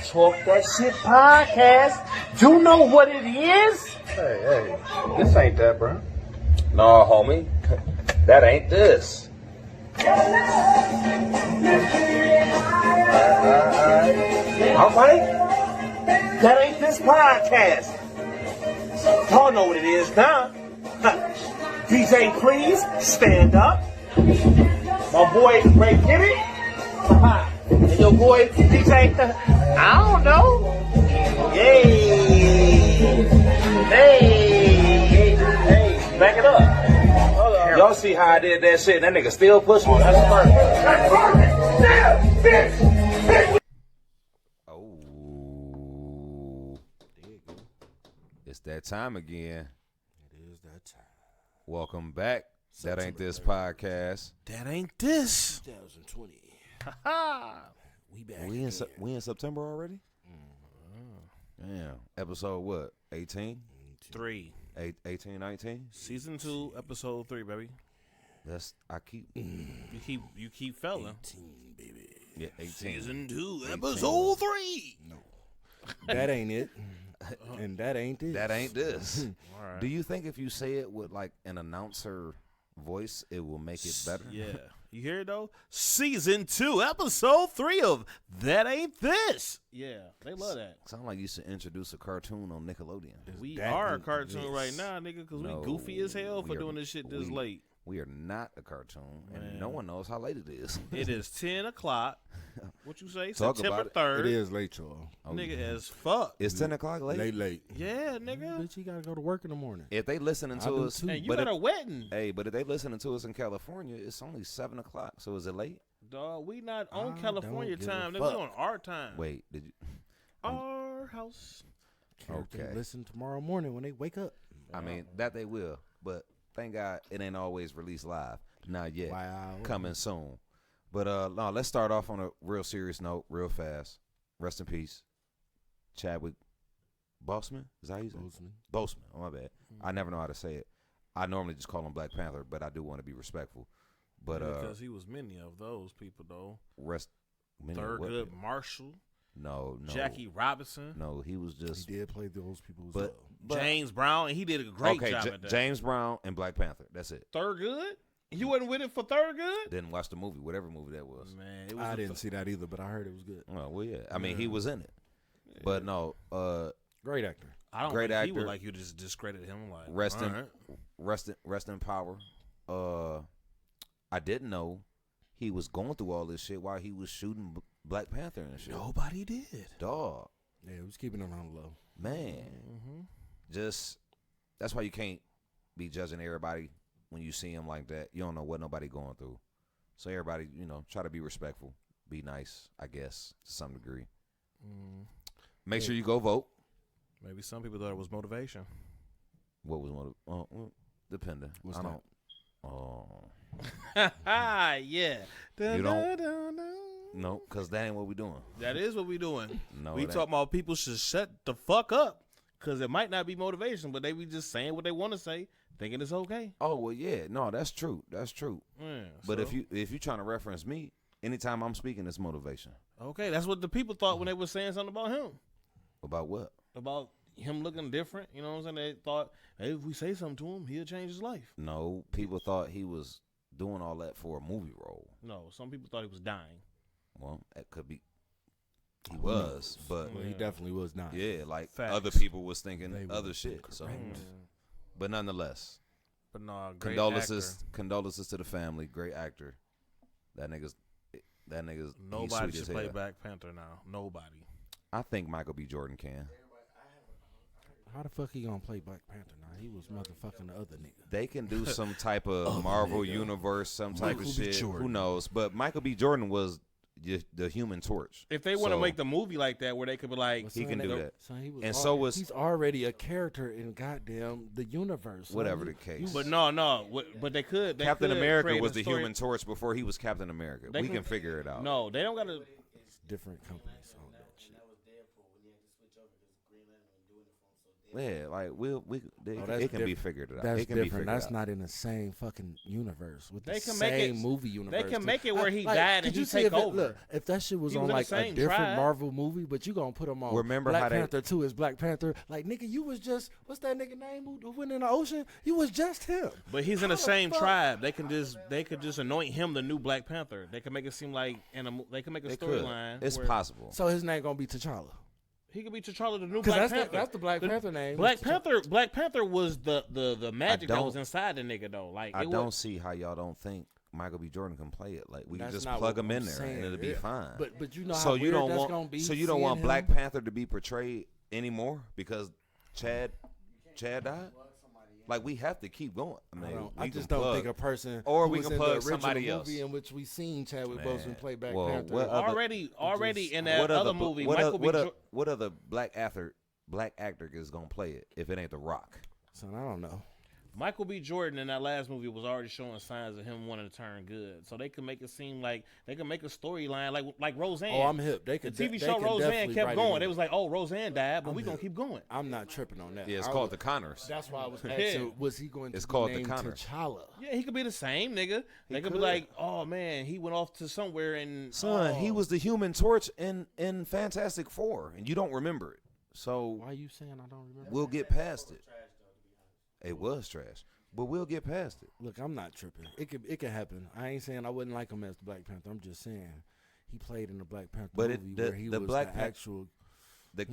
Talk That Shit podcast. You know what it is? Hey, this ain't that, bro. Nah, homie. That ain't this. Alright? That ain't this podcast. Y'all know what it is now. DJ, please stand up. My boy Ray Kitty. And your boy DJ, I don't know. Yay. Hey. Back it up. Y'all see how I did that shit? That nigga still pushing me. That's perfect. Oh, there you go. It's that time again. It is that time. Welcome back. That Ain't This podcast. That ain't this. 2020. We back. We in September already? Damn. Episode what? 18? 3. 18, 19? Season 2, episode 3, baby. You keep failing. 18, baby. Yeah, 18. Season 2, episode 3. No. That ain't it. And that ain't this. That ain't this. All right. Do you think if you say it with like an announcer voice, it will make it better? Yeah. You hear it though? Season 2, episode 3 of That Ain't This. Yeah, they love that. Sound like you should introduce a cartoon on Nickelodeon. We That are a ain't cartoon this. right now, nigga, because No, we goofy as hell for we are- doing this shit this we- late. We are not a cartoon, and Man. no one knows how late it is. It is 10 o'clock. What you say? Talk September about it. 3rd. It is late, y'all. Nigga as fuck. It's 10 o'clock late. Late. Yeah, nigga. Bitch, you gotta go to work in the morning. If they listening I to do us, too. Hey, you but got if, a wedding. hey, but if they listening to us in California, it's only 7 o'clock. So is it late? Dog, we not on I California don't give a time. Nigga, fuck. we on our time. Wait, did you? Our house. Okay. Listen tomorrow morning when they wake up. I mean, that they will, but thank God it ain't always released live. Not yet. Wow. Coming soon. But no, let's start off on a real serious note, real fast. Rest in peace, Chadwick Bosman. Is that how you say it? Bosman. Oh, my bad. I never know how to say it. I normally just call him Black Panther, but I do want to be respectful. But because he was many of those people, though. many of what Thurgood people? Marshall. No. Jackie Robinson. No, he was just. He did play those people as But, well. James Brown. And he did a great okay, job at that. James Brown and Black Panther. That's it. Thurgood? You wasn't with it for Thurgood? Didn't watch the movie, whatever movie that was. Man, it was I didn't see that either, but I heard it was good. Oh, well, yeah. I mean, he was in it. But no, Great actor. I don't great think he actor. would like you to just discredit him. Like, rest all right. in power. I didn't know he was going through all this shit while he was shooting Black Panther and shit. Nobody did. Dog, Yeah, it was keeping him on the low. man. Just that's why you can't be judging everybody when you see him like that. You don't know what nobody going through. So everybody, try to be respectful, be nice, I guess, to some degree. Make sure you go vote. Maybe some people thought it was motivation. What was one of depending. What's I that? don't. Oh. Yeah. You don't- No, because that ain't what we doing. That is what we doing. No, We it ain't. talking about people should shut the fuck up because it might not be motivation, but they be just saying what they want to say, thinking it's okay. Oh well, yeah, no, that's true. That's true. Yeah, But so- if you trying to reference me, anytime I'm speaking, it's motivation. okay, that's what the people thought when they were saying something about him, About what? about him looking different. You know what I'm saying? They thought, hey, if we say something to him, he'll change his life. No, people thought he was doing all that for a movie role. No, some people thought he was dying. Well, that could be. He was, but Well, he definitely was not. yeah, like Facts. other people was thinking They other was shit. So, incorrect. but nonetheless, But no, great condolences to the family. Great actor. That nigga's. he's Nobody sweet should as play hell. Black Panther now. Nobody. I think Michael B. Jordan can. How the fuck he gonna play Black Panther now? He was motherfucking the other nigga. They can do some type of Marvel universe, some type Michael of B. shit. Who Jordan. knows? But Michael B. Jordan was the Human Torch. If they want to So- make the movie like that, where they could be like, Well, He son, can do that. Son, he was And so was- he's already a character in goddamn the universe. son. Whatever the You- case. but no, but they could. They Captain could America create was a the story- Human Torch before he was Captain America. They We can- can figure it out. No, they don't gotta. Different companies on that shit. Yeah, like that's it can be figured out. That's it can be different. figured That's out. not in the same fucking universe with They the can make same it- movie universe. They can too. make it where he Like, died could and you he see take if it- over. Look, if that shit was He on was in the like a same different tribe. Marvel movie, but you gonna put him on Remember Black how they- Panther 2 is Black Panther. Like, nigga, you was just, what's that nigga name who went in the ocean? You was just him. But he's in the How same fuck? tribe. They could just anoint him the new Black Panther. They can make it seem like they can make a They could. storyline. It's where possible. So his name gonna be T'Challa. He could be T'Challa the new Because Black that's Panther. that's the Black Panther name. Black Panther was the magic that don't- was inside the nigga though. Like I it don't was, see how y'all don't think Michael B. Jordan can play it. Like we can That's just not plug what him in I'm there saying. and it'll be Yeah. fine. But you know how so you weird don't that's want gonna be. so you don't seeing want him? Black Panther to be portrayed anymore because Chad died. Like we have to keep going. I mean, I we just can don't plug- think a person or who we was can in plug the original somebody else. movie in which we seen Chadwick Man, Bosman play Black well, Panther. what other- already in that other movie. What, Michael B. what other black actor is gonna play it if it ain't The Rock? Son, I don't know. Michael B. Jordan in that last movie was already showing signs of him wanting to turn good. So they can make it seem like they can make a storyline like Roseanne. Oh, I'm hip. They The could. TV they show can Roseanne definitely kept write it going. in. It was like, oh, Roseanne died, but I'm we gonna hip. keep going. I'm not tripping on that. Yeah, it's I called was- The Connors. That's why I was Yeah. asking. Was he going to It's be called The named Connors. T'Challa? Yeah, he could be the same nigga. They could be could. like, oh man, he went off to somewhere and Son, oh. he was the Human Torch in Fantastic Four, and you don't remember it. So Why are you saying I don't remember? we'll get past it. It was trash, but we'll get past it. Look, I'm not tripping. It could happen. I ain't saying I wouldn't like him as the Black Panther. I'm just saying he played in the Black Panther But movie the where he was Black the Pan- actual, The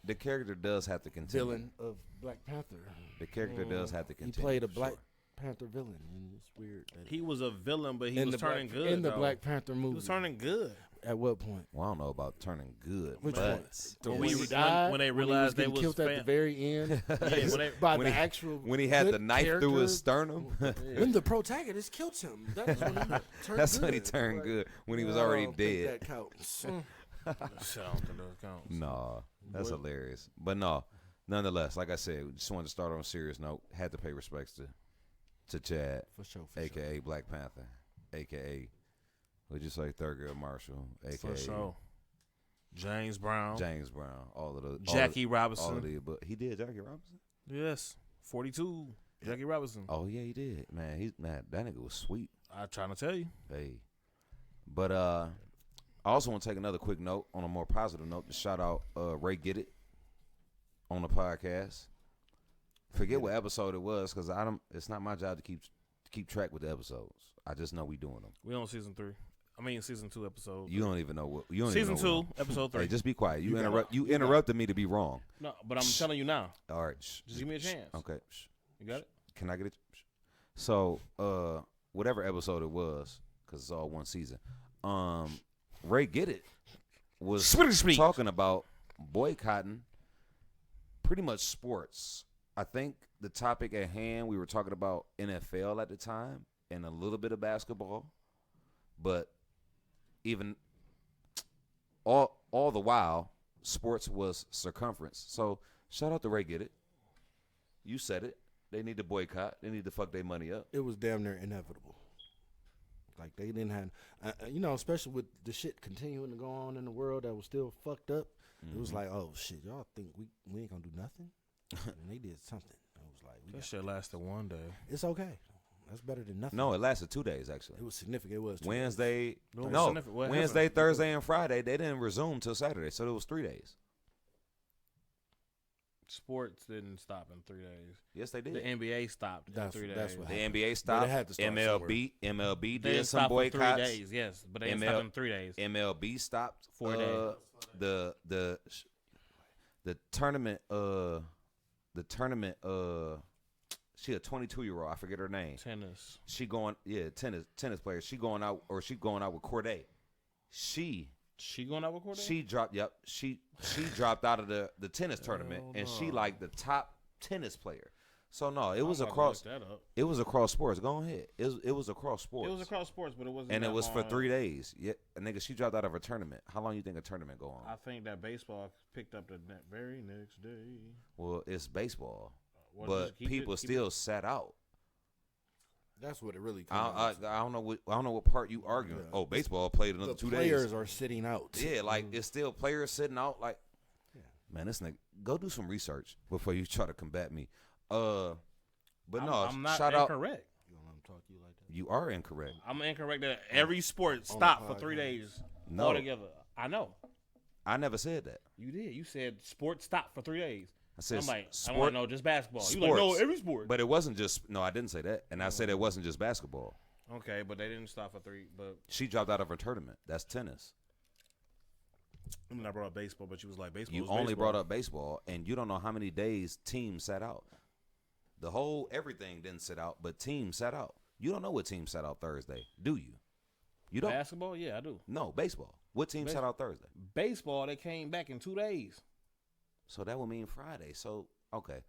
the character does have to continue. villain of Black Panther. The character does have to He continue. played a for Black sure. Panther villain, and it's weird. That He was a villain, but he in was the turning Black, good. in the though. Black Panther movie. He was turning good. At what point? Well, I don't know about turning good, Which but point? When When he he died, when they when he realized they getting was killed at the fam- very end Yeah, when they- by when the he- actual when he had good the knife through his character. sternum, When the protagonist killed him, that's when he turned that's good. when he turned good. When he was I already don't think dead. That counts. Shit, I don't think that counts. No, that's hilarious. But no, nonetheless, like I said, we just wanted to start on a serious note. Had to pay respects to Chad, For sure. aka Black Panther, aka would you say Thurgood Marshall, aka For sure. James Brown. James Brown, all of the Jackie all Robinson. of the, but he did Jackie Robinson. Yes. 42. Jackie Robinson. Oh yeah, he did. Man, that nigga was sweet. I'm trying to tell you. Hey, but I also want to take another quick note on a more positive note to shout out Ray Get It on the podcast. Forget what episode it was because I don't. It's not my job to keep track with the episodes. I just know we doing them. We on season 3. I mean season 2 episode. You don't even know what. You don't Season even know 2, episode 3. Hey, just be quiet. You got interrupt. You interrupted me to be wrong. No, but I'm telling you now. All right. Shh, Just give me a chance. Okay. Shh. You got it? Can I get it? Shh. So, whatever episode it was, because it's all one season. Ray Get It was talking about boycotting pretty much sports. I think the topic at hand, we were talking about NFL at the time and a little bit of basketball, but even all the while, sports was circumference. So shout out to Ray Get It. You said it. They need to boycott. They need to fuck their money up. It was damn near inevitable. Like they didn't have, especially with the shit continuing to go on in the world that was still fucked up. It was like, oh shit, y'all think we ain't gonna do nothing? And they did something. It was like, That shit lasted one day. it's okay. That's better than nothing. No, it lasted 2 days actually. It was significant. It was 2 days. Wednesday, No, no, significant. What Wednesday, happened? Thursday, and Friday. They didn't resume till Saturday, so it was 3 days. Sports didn't stop in 3 days. Yes, they The did. NBA stopped in 3 days. that's what The happened. NBA But it stopped. had to start MLB They did didn't some stop for boycotts. 3 days, yes, but they didn't ML stop in 3 days. MLB stopped 4 days. The tournament. She a 22-year-old. I forget her name. Tennis. She going tennis player. She going out with Corday. She going out with Corday? She dropped. Yep. She dropped out of the tennis tournament, and she like the top tennis player. So no, it was I'm about to across. look that up. It was across sports. Go ahead. It was across sports. It was across sports, but it wasn't. and that it was for long. 3 days. Yeah, a nigga, she dropped out of a tournament. How long you think a tournament go on? I think that baseball picked up the very next day. Well, it's baseball, Well, but just keep people it- keep still sat out. That's what it really comes I down to. don't know what part you arguing. Yeah. Oh, baseball played another The 2 players days. are sitting out. Yeah, like it's still players sitting out. Like, Man, this nigga, go do some research before you try to combat me. But I'm not shout out. incorrect. You don't let him talk to you like that? You are incorrect. I'm incorrect that every sport stopped for 3 days No. altogether. I know. I never said that. You did. You said sports stopped for 3 days. I said I'm like, sport. I'm like, no, just basketball. You like, no, sports. every sport. But it wasn't just. No, I didn't say that. And I said it wasn't just basketball. Okay, but they didn't stop for 3. But She dropped out of her tournament. That's tennis. I mean, I brought up baseball, but you was like, baseball. You only brought up baseball, and you don't know how many days teams sat out. The whole everything didn't sit out, but teams sat out. You don't know what team sat out Thursday, do you? You don't. Basketball, yeah, I do. No, baseball. What team sat out Thursday? Baseball, they came back in 2 days. So that would mean Friday. So okay.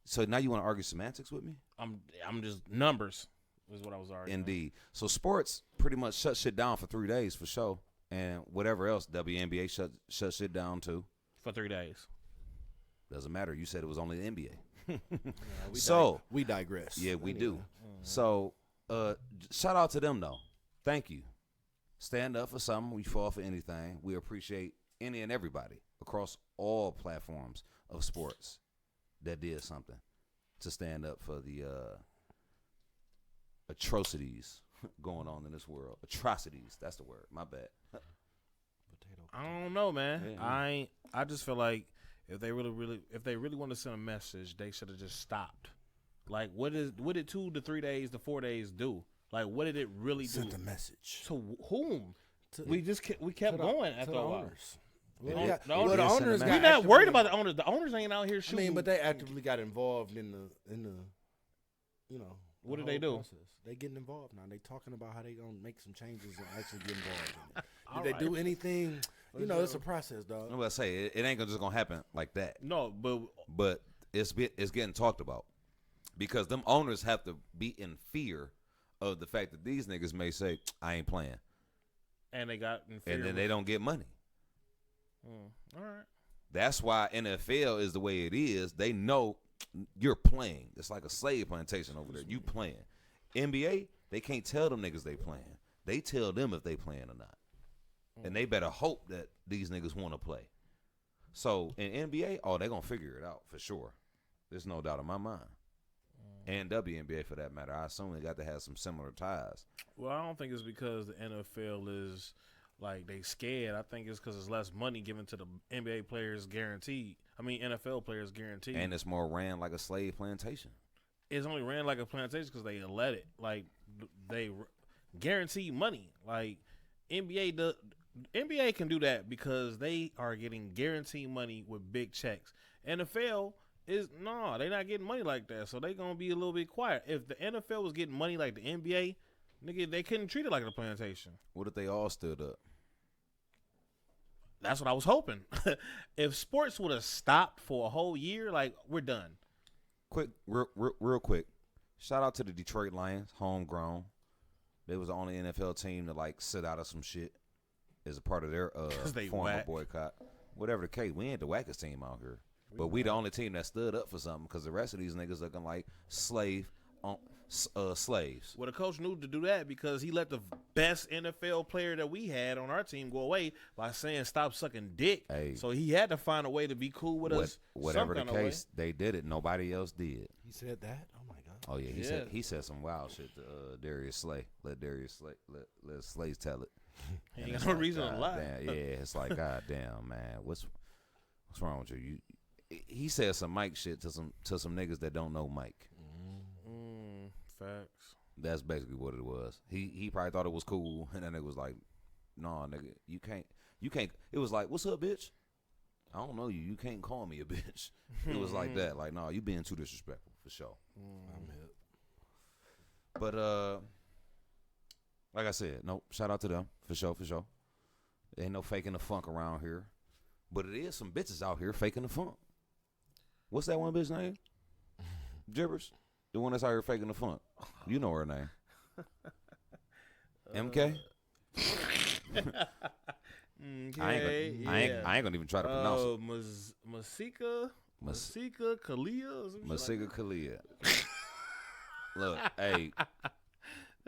So now you want to argue semantics with me? I'm just numbers is what I was arguing. Indeed. So sports pretty much shut shit down for 3 days for sure, and whatever else WNBA shut shit down too. For 3 days. Doesn't matter. You said it was only the NBA. We digress. Yeah, we do. So shout out to them though. Thank you. Stand up for something. We fall for anything. We appreciate any and everybody across all platforms of sports that did something to stand up for the atrocities going on in this world. Atrocities. That's the word. My bad. I don't know, man. Yeah. I just feel like if they really want to send a message, they should have just stopped. Like, what did 2 to 3 days to 4 days do? Like, what did it really do? Sent a message. To whom? We kept going after a while. Owners. The Well, owners- the owners got We're not worried actively- about the owners. The owners ain't out here I shooting. mean, but they actively got involved in the you know. What the did they whole do? process. They getting involved now. They talking about how they gonna make some changes and actually get involved in it. All Did right. they do anything? You know, it's a process, dog. I'm about to say it ain't just gonna happen like that. No, But it's getting talked about because them owners have to be in fear of the fact that these niggas may say, I ain't playing. and they got in fear And then with- they don't get money. All right. That's why NFL is the way it is. They know you're playing. It's like a slave plantation over there. You playing. NBA, they can't tell them niggas they playing. They tell them if they playing or not. And they better hope that these niggas want to play. So in NBA, they going to figure it out for sure. There's no doubt in my mind. And WNBA for that matter. I assume they got to have some similar ties. Well, I don't think it's because the NFL is like they scared. I think it's because it's less money given to the NBA players guaranteed. I mean, NFL players guaranteed. And it's more ran like a slave plantation. It's only ran like a plantation because they let it. Like they guarantee money. Like NBA can do that because they are getting guaranteed money with big checks. NFL they're not getting money like that, so they gonna be a little bit quiet. If the NFL was getting money like the NBA, nigga, they couldn't treat it like a plantation. What if they all stood up? That's what I was hoping. If sports would have stopped for a whole year, like we're done. Quick, real quick. Shout out to the Detroit Lions, homegrown. They was the only NFL team to like sit out of some shit as a part of their they former whack. boycott. Whatever the case, we ain't the wackest team out here. But we the only team that stood up for something because the rest of these niggas looking like slaves. Well, the coach knew to do that because he let the best NFL player that we had on our team go away by saying stop sucking dick. Hey. So he had to find a way to be cool with us. Whatever some the kind of case, they did it. Nobody else did. He said that. Oh my god. Oh yeah, Yeah. he said some wild shit to Darius Slay. Let Slays tell it. He And ain't it's got no like, reason to God lie. damn, yeah, it's like God damn, man, what's wrong with you? He said some Mike shit to some niggas that don't know Mike. Facts. That's basically what it was. He probably thought it was cool, and then it was like, no, nigga, you can't. It was like, what's up, bitch? I don't know you. You can't call me a bitch. It was like that. Like, no, you being too disrespectful for sure. I'm hip. But like I said, no, shout out to them for sure. Ain't no faking the funk around here, but it is some bitches out here faking the funk. What's that one bitch name? Gibbers, the one that's out here faking the funk. You know her name. MK. I ain't gonna even try to pronounce it. Masika Kalia. Or some shit like Masika Kalia. Look, hey,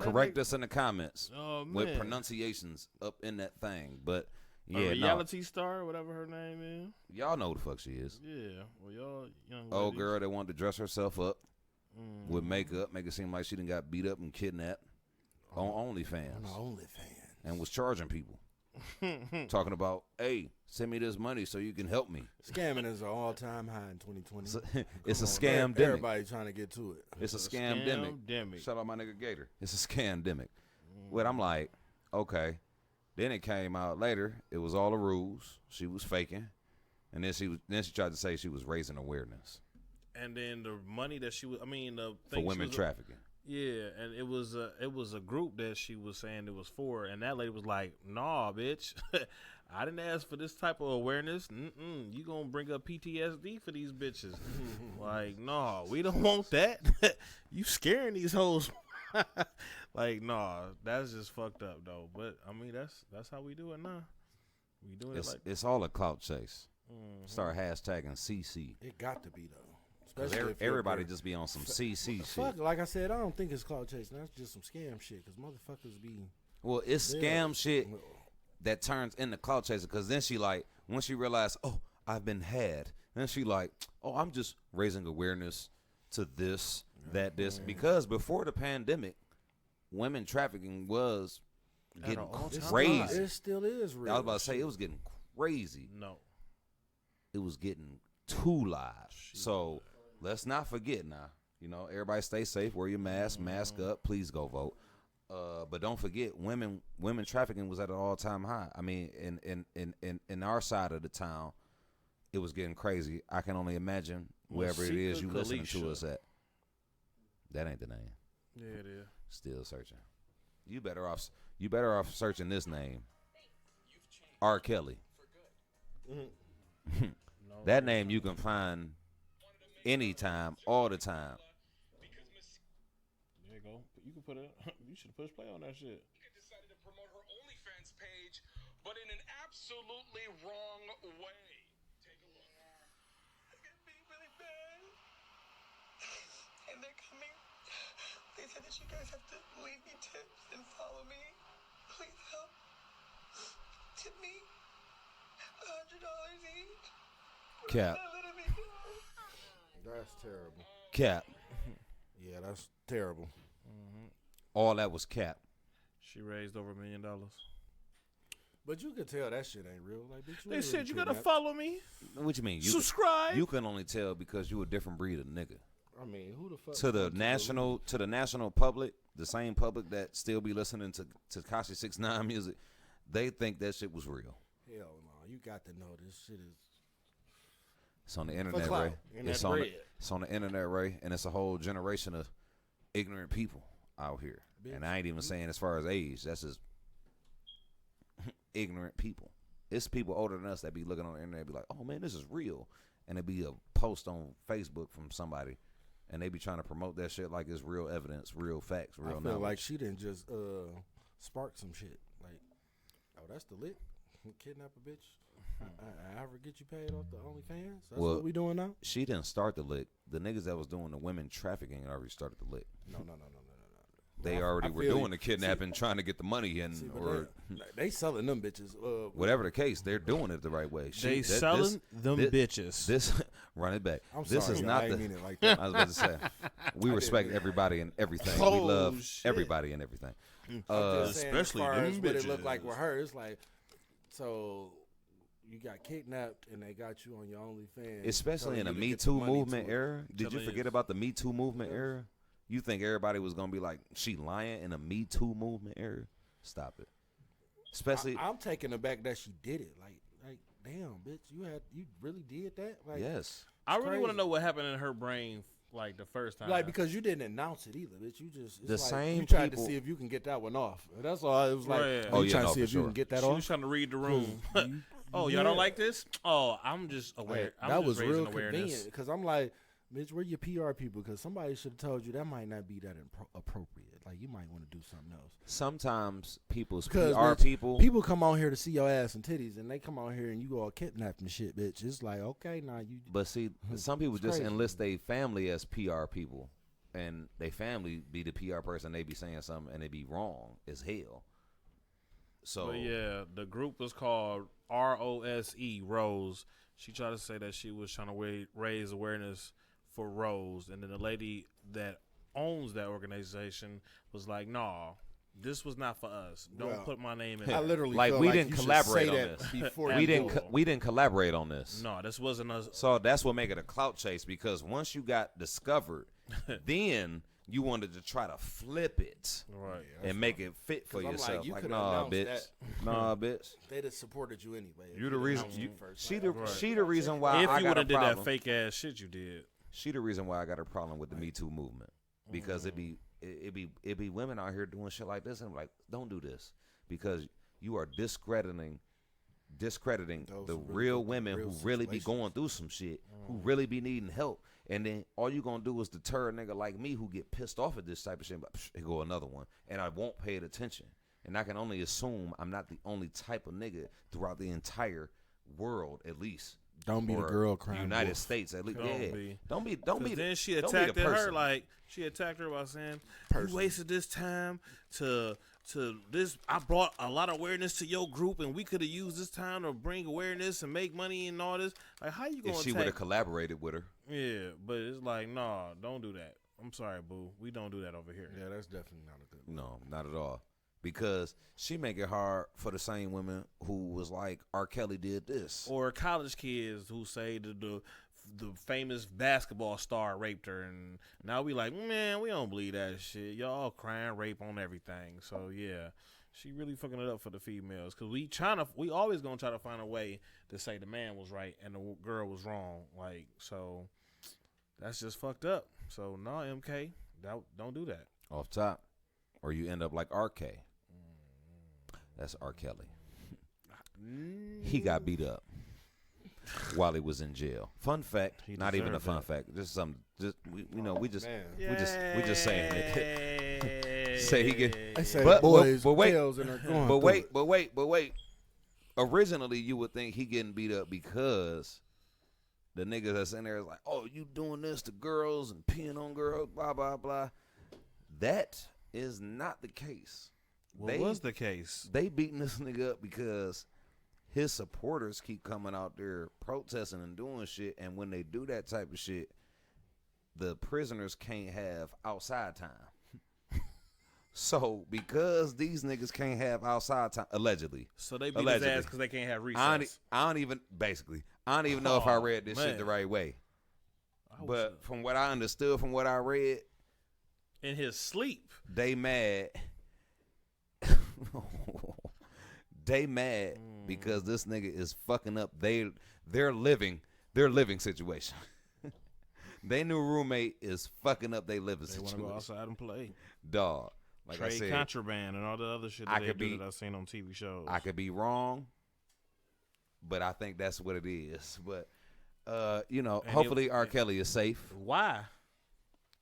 correct us in the comments Oh, with man. pronunciations up in that thing. But A yeah, reality star, whatever her name is. Y'all know who the fuck she is. Yeah. Well, y'all young Old ladies. girl that wanted to dress herself up with makeup, make it seem like she done got beat up and kidnapped on OnlyFans. On OnlyFans. And was charging people. Talking about, hey, send me this money so you can help me. Scamming is an all-time high in 2020. It's a Come on, scam-demic. Everybody trying to get to it. It's a scam-demic. Shout out my nigga Gator. It's a scam-demic. But I'm like, okay. Then it came out later. It was all a ruse. She was faking. And then she tried to say she was raising awareness. And then the money that she was, the thing For women trafficking. Yeah, and it was a group that she was saying it was for, and that lady was like, "Nah, bitch, I didn't ask for this type of awareness. You gonna bring up PTSD for these bitches? Like, nah, we don't want that. You scaring these hoes. Like, nah, that's just fucked up though. But I mean, that's how we do it now. We doing it like it's all a clout chase. Start hashtagging CC. It got to be though. Cause everybody just be on some CC shit. Fuck, like I said, I don't think it's cloud chasing. That's just some scam shit. Cause motherfuckers be. Well, it's scam shit that turns into clout chasing. Cause then she like, when she realized, oh, I've been had. Then she like, oh, I'm just raising awareness to this, this. Because before the pandemic, women trafficking was getting crazy. It still is real. I was about to say it was getting crazy. no. It was getting too live. So let's not forget now. You know, everybody stay safe, wear your mask, mask up, please go vote. But don't forget, women trafficking was at an all-time high. I mean, in our side of the town, it was getting crazy. I can only imagine wherever it is you listening to us at. That ain't the name. Yeah, it is. Still searching. You better off searching this name. R. Kelly. That name you can find anytime, all the time. There you go. You can put it. You should push play on that shit. Decided to promote her OnlyFans page, but in an absolutely wrong way. Take a look. It's gonna be really bad. And they're coming. They said that you guys have to leave me tips and follow me. Please help. Tip me $100 each. Cap. That's terrible. Cap. Yeah, that's terrible. All that was cap. She raised over $1 million. But you could tell that shit ain't real. Like, bitch, They said you gotta follow me. What you mean? Subscribe. You can only tell because you a different breed of nigga. I mean, who the fuck To the national public, the same public that still be listening to Tekashi 6ix9ine music, they think that shit was real. Hell no, you got to know this shit is. It's on the internet, clout. Ray. And It's that on bread. it's on the internet, Ray, and it's a whole generation of ignorant people out here. Bitch. And I ain't even saying as far as age. That's just ignorant people. It's people older than us that be looking on the internet and be like, oh, man, this is real. And it be a post on Facebook from somebody, and they be trying to promote that shit like it's real evidence, real facts, real I feel knowledge. like she didn't just spark some shit. Like, oh, that's the lick. Kidnap a bitch. I ever get you paid off the OnlyFans? That's Well, what we doing now? She didn't start the lick. The niggas that was doing the women trafficking already started the lick. No. They Well, already I were feel doing you. the kidnapping, trying to get the money in, See, but or they selling them bitches. whatever the case. They're doing it the right way. They selling them bitches. This run it back. I'm This sorry, is y'all. not I the. didn't mean it like that. I was about to say, we respect everybody and everything. We Oh, love shit. everybody and everything. I'm just saying, especially as far them as what it looked bitches. like with her, it's like, so you got kidnapped and they got you on your OnlyFans. Especially in telling the you to Me get the Too money movement to it. era. Did you Tell forget us. about the Me Too movement era? You think everybody was gonna be like, she lying in a Me Too movement era? Stop it. Especially, I'm taking it back that she did it. Like, damn, bitch, you really did that? Like, yes. I really want crazy. to know what happened in her brain, like the first time. Like, because you didn't announce it either, bitch. You just it's The like, same you tried people- to see if you can get that one off. That's all. It was like, Right. oh, Oh, you yeah, trying no, to see for if you sure. can get that she off. was trying to read the room. You- Oh, y'all don't like this? Oh, I'm just aware. I'm that just was raising real awareness. convenient because I'm like, bitch, where your PR people? Because somebody should have told you that might not be that appropriate. Like, you might want to do something else. Sometimes people's Because PR bitch, people come on here to see your ass and titties, and they come on here and you all kidnapping shit, bitch. It's like, okay, now you. But see, some people It's just crazy. enlist their family as PR people, and they family be the PR person. They be saying something, and they be wrong as hell. So But yeah, the group was called ROSE, Rose, She tried to say that she was trying to raise awareness for Rose, and then the lady that owns that organization was like, "Nah, this was not for us. Don't Well, put my name in I it." literally Like feel we like didn't you should collaborate say on that this. before We you didn't do it. We didn't collaborate on this. No, this wasn't us. So that's what make it a clout chase, because once you got discovered, then you wanted to try to flip it Right. and make it fit for 'Cause I'm like, yourself. you Like, coulda nah, announced bitch. that. Nah, bitch. They'd have supported you anyway. if You the you'd reason. announced it first. She Like, the reason why If I you got would a have did problem. that fake ass shit you did. She the reason why I got a problem with the Me Too movement, because it be women out here doing shit like this, and I'm like, don't do this, because you are discrediting Those the who really real go through women real who really be situations. going through some shit, who really be needing help. And then all you gonna do is deter a nigga like me who get pissed off at this type of shit. But here go another one, and I won't pay it attention. And I can only assume I'm not the only type of nigga throughout the entire world, at least. Don't be the or girl crying United wolf. States, at least. Don't Yeah. be. Don't be. Then she don't be the attacked her person. like she attacked her by saying, Person. "You wasted this time to this. I brought a lot of awareness to your group, and we could have used this time to bring awareness and make money and all this. Like, how you gonna If she would attack?" have collaborated with her. Yeah, but it's like, nah, don't do that. I'm sorry, boo. We don't do that over here. Yeah, that's definitely not a good one. No, not at all. Because she make it hard for the same women who was like, R. Kelly did this. Or college kids who say that the famous basketball star raped her, and now we like, man, we don't believe that shit. Y'all crying rape on everything. So yeah, she really fucking it up for the females, because we always gonna try to find a way to say the man was right and the girl was wrong. Like, so that's just fucked up. So no, MK, don't do that. Off top. Or you end up like RK. That's R. Kelly. He got beat up while he was in jail. Fun fact, not even a fun fact. Just something. Just we just saying it. Say he get. They say But- boys, but wait. tails, and they're going But through wait, it. but wait. Originally, you would think he getting beat up because the niggas that's in there is like, oh, you doing this to girls and peeing on girls, blah blah blah. That is not the case. What was the case? They beating this nigga up because his supporters keep coming out there protesting and doing shit, and when they do that type of shit, the prisoners can't have outside time. So because these niggas can't have outside time, allegedly. So they beat his Allegedly. ass because they can't have recess. I don't even know if I Oh, read this shit man. the right way. I was, But from what I understood, from what I read, in his sleep. they mad. They mad because this nigga is fucking up their living situation. They new roommate is fucking up their living They want to situation. go outside and play. Dog. Like I Trade said, contraband and all the other shit that I they could do be- that I've seen on TV shows. I could be wrong, but I think that's what it is. But And hopefully R. Kelly is safe. Why?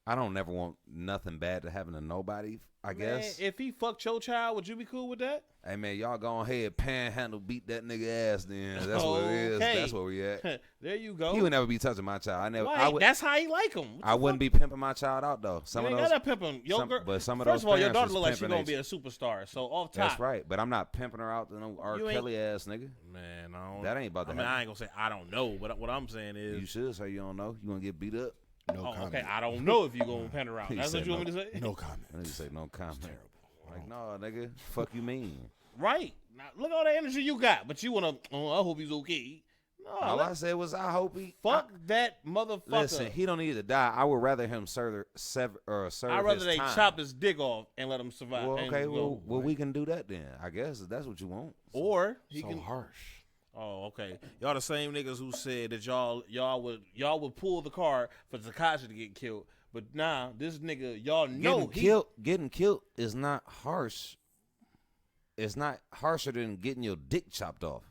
I don't never want nothing bad to happen to nobody, I guess. Man, if he fucked your child, would you be cool with that? Hey man, y'all go ahead, panhandle, beat that nigga ass. Then that's what it is. Okay. That's where we at. There you go. He would never be touching my child. I never. Right, I would. that's how he like him. I wouldn't be pimping my child out though. Some You of ain't those. gotta pimp him. Your some- girl, but some of first those of all, your parents daughter was look like she's pimping gonna be they- a superstar. So off top, That's right. But I'm not pimping her out to no R. You ain't- Kelly ass nigga. man. I don't, That ain't about to I mean, happen. I ain't gonna say I don't know, but what I'm saying is, You should say you don't know. You gonna get beat up. No oh, comment. okay, I don't know if you gonna pen her out. He That's said what you want no. me to say? No comment. And you say no comment. Terrible. Like no, nigga. Fuck you mean. Right. Now, look at all the energy you got, but you wanna. Oh, I hope he's okay. No, All I said was I hope he. fuck that motherfucker. Listen, he don't need to die. I would rather him serve I'd his rather they time. chop his dick off and let him survive. Well, and okay, go. well, we can do that then. I guess if that's what you want. Or he So can. harsh. Oh, okay. Y'all the same niggas who said that y'all would pull the car for Takashi to get killed, but nah, this nigga y'all know Getting killed is not harsh. It's not harsher than getting your dick chopped off.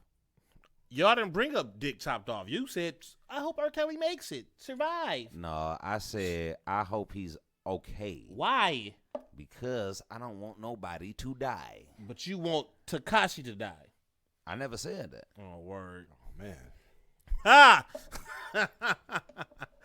y'all didn't bring up dick chopped off. You said I hope R. Kelly makes it, survive. No, I said I hope he's okay Why? because I don't want nobody to die. But you want Takashi to die. I never said that. Oh word. Oh, man. Ah.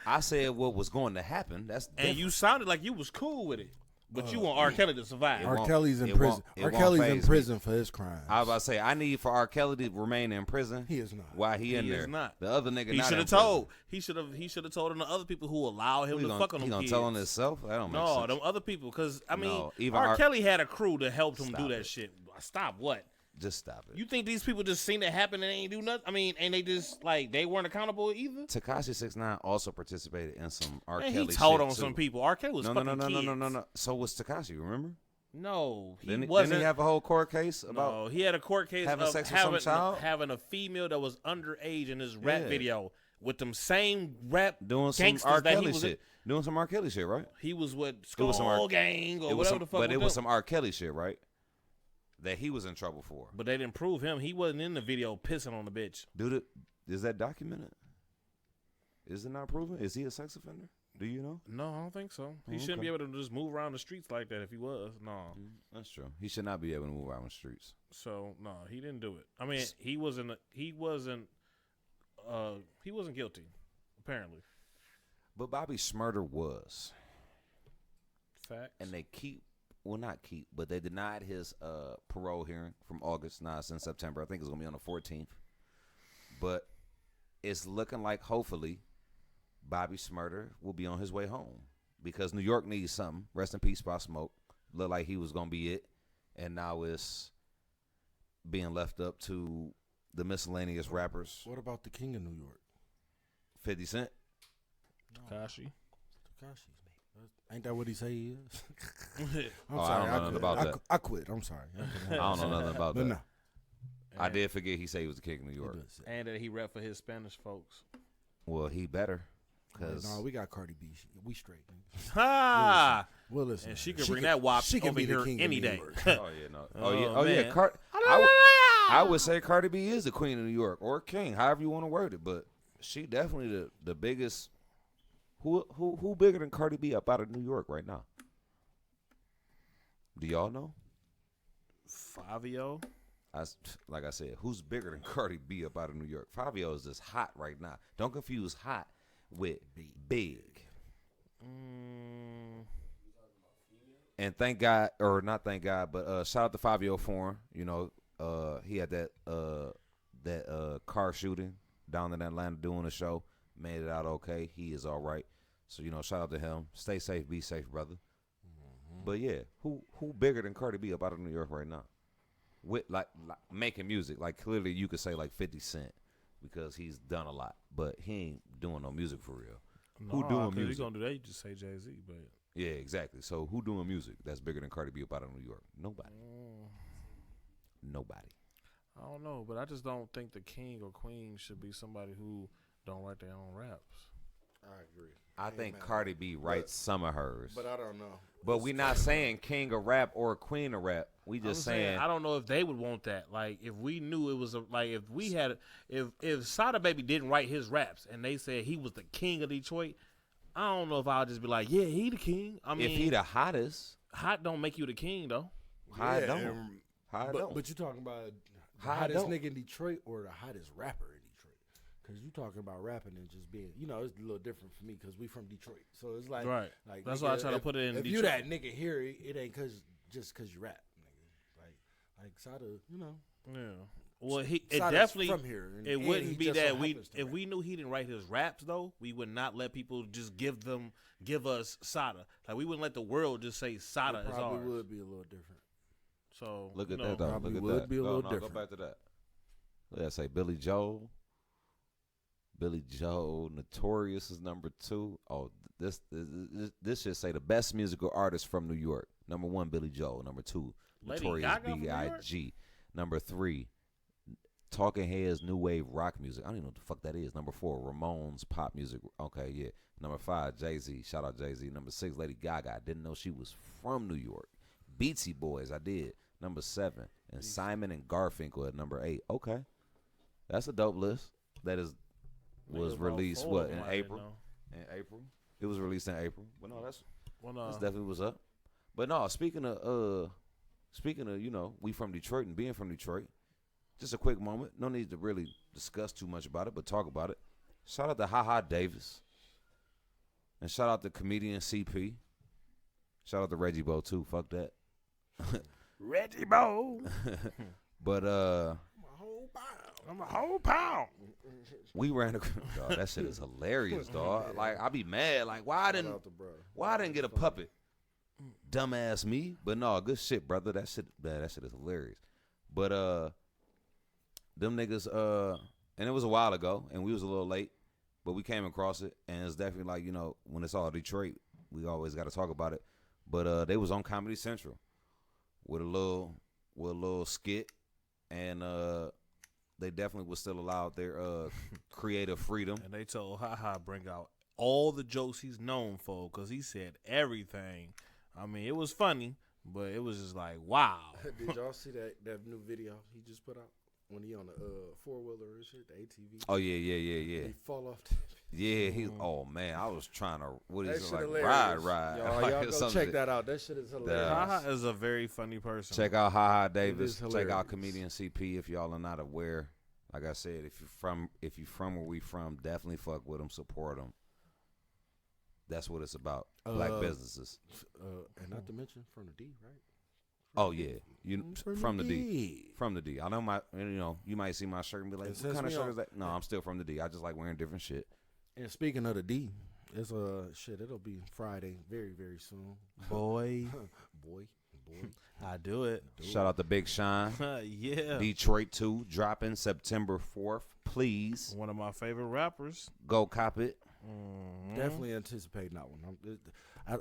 I said what was going to happen. That's And you sounded like you was cool with it. But you want R. Kelly to survive. It R. won't- Kelly's in it prison. won't- it R. won't Kelly's in faze me. prison for his crimes. I was about to say, I need for R. Kelly to remain in prison. He is not. Why he in He there? is not. The other nigga He not should in have prison. told. He should have told on the other people who allow him He to gonna, fuck on he them gonna kids. tell on himself? That don't make No, sense. them other people. Because I mean, No, even R. R- Kelly had a crew that helped him Stop do that it. shit. Stop what? Just stop it. You think these people just seen it happen and ain't do nothing? I mean, and they just like they weren't accountable either. Tekashi 6ix9ine also participated in some R. And Kelly he told shit on too. some people. R. Kelly was No, fucking no, no, no, kids. no, no, no. So was Tekashi. Remember? No, he Didn't wasn't. he have a whole court case about? No, he had a court case having of sex with some child? having a female that was underage in his rap Yeah. video with them same rap Doing some gangsters R. that Kelly he was. shit. Doing some R. Kelly shit, right? He was with It was some R- Skull Gang or It was whatever some, the fuck. but with it was them. some R. Kelly shit, right? That he was in trouble for. But they didn't prove him. He wasn't in the video pissing on the bitch. Dude, is that documented? Is it not proven? Is he a sex offender? Do you know? No, I don't think so. He Oh, shouldn't okay. be able to just move around the streets like that if he was. No. That's true. He should not be able to move around the streets. So no, he didn't do it. I mean, he wasn't guilty, apparently. But Bobby Shmurda was. Facts. And they not keep, but they denied his parole hearing from August. Now it's in September. I think it's going to be on the 14th. But it's looking like, hopefully, Bobby Shmurda will be on his way home because New York needs something. Rest in peace, Pop Smoke. Looked like he was going to be it. And now it's being left up to the miscellaneous rappers. What about the king of New York? 50 Cent. Tekashi. Tekashi. Ain't that what he say he is? I'm Oh, I sorry. don't know nothing quit. about that. I quit. I'm sorry. I don't know nothing about But that. no. I did forget he said he was the king of New he York. does say. And that he rep for his Spanish folks. Well, he better. Cause No, we got Cardi B. We straight. Ha! Well, listen. And she could bring that wop she can over be the here king of any New day. York. oh yeah, no. Oh, man. I would say Cardi B is the queen of New York or king, however you want to word it. But she definitely the biggest. Who bigger than Cardi B up out of New York right now? Do y'all know? Fabio. Like I said, who's bigger than Cardi B up out of New York? Fabio is just hot right now. Don't confuse hot with big. And thank God, or not thank God, but shout out to Fabio Foreign. You know, he had that car shooting down in Atlanta doing a show. Made it out okay. He is all right. So, you know, shout out to him. Stay safe, be safe, brother. But yeah, who bigger than Cardi B up out of New York right now? With like making music. Like clearly you could say like 50 Cent because he's done a lot, but he ain't doing no music for real. Who doing music? If you gonna do that, you just say Jay-Z, but Yeah, exactly. So who doing music that's bigger than Cardi B up out of New York? Nobody. Nobody. I don't know, but I just don't think the king or queen should be somebody who don't write their own raps. I agree. I think Cardi B writes some of hers. But I don't know. But we not saying king of rap or queen of rap. We just saying I don't know if they would want that. Like if we knew it was if we had if Sada Baby didn't write his raps and they said he was the king of Detroit, I don't know if I'll just be like, yeah, he the king. I mean, if he the hottest, hot don't make you the king though. high don't. High don't. But you talking about the How hottest don't? nigga in Detroit or the hottest rapper in Detroit? Because you talking about rapping and just being, you know, it's a little different for me because we from Detroit. So it's like, Right. like That's nigga, why I try to put it in If you Detroit. that nigga here, it ain't just because you rap, nigga. Like Sada, you know. Yeah. Well, it Sada's definitely from here, and it he wouldn't be just so that we happens to if rap. we knew he didn't write his raps though, we would not let people just give us Sada. Like we wouldn't let the world just say Sada It is probably ours. would be a little different. So Look you at know, that though. Probably Look at would that. be a little Go different. back to that. Let's say Billy Joel. Billy Joel, Notorious is number 2. Oh, this should say the best musical artist from New York. Number 1, Billy Joel. Number 2, Lady Notorious Gaga from New York? B.I.G. Number 3, Talking Heads, new wave rock music. I don't even know what the fuck that is. Number 4, Ramones pop music. Okay, yeah. Number 5, Jay-Z. Shout out Jay-Z. Number 6, Lady Gaga. I didn't know she was from New York. Beatsy Boys, I did. Number 7, and Simon and Garfunkel at number 8. Okay, that's a dope list. That was about speaking 4 what of them in I didn't April? know. In April, it was released in April. But no, that's Well, definitely was up. But no, speaking of you know, we from Detroit and being from Detroit. Just a quick moment. No need to really discuss too much about it, but talk about it. Shout out to Ha Ha Davis. And shout out to comedian CP. Shout out to Reggie Bo too. Fuck that. Reggie Bo. But I'm a whole pound. we ran. Dog, that shit is hilarious, dog. Like I be mad. Like why I didn't get a puppet? Dumbass me. But no, good shit, brother. That shit is hilarious. But them niggas and it was a while ago, and we was a little late, but we came across it, and it's definitely like, you know, when it's all Detroit, we always got to talk about it. But they was on Comedy Central with a little skit, and they definitely was still allowed their creative freedom. And they told Ha bring out all the jokes he's known for, because he said everything. I mean, it was funny, but it was just like, wow. Did y'all see that new video he just put out when he on the 4-wheeler and shit, the ATV? Oh yeah. He fall off. Yeah, oh man, I was trying to That shit like hilarious. ride. Y'all, Like, y'all go some check shit. that out. That shit is hilarious. Ha is a very funny person. Check out Ha Davis. is Check hilarious. out Comedian CP if y'all are not aware. Like I said, if you from where we from, definitely fuck with them, support them. That's what it's about. Black businesses. And not to mention from the D, right? Oh yeah, from the D. D. From the D. I know you might see my shirt and be like, It what says kind of me shirt on- is that? No, I'm still from the D. I just like wearing different shit. And speaking of the D, it's it'll be Friday very, very soon. Boy, boy. I do it. Shout out to Big Sean. Yeah. Detroit 2 dropping September 4th. Please One of my favorite rappers. go cop it. Definitely anticipating that one.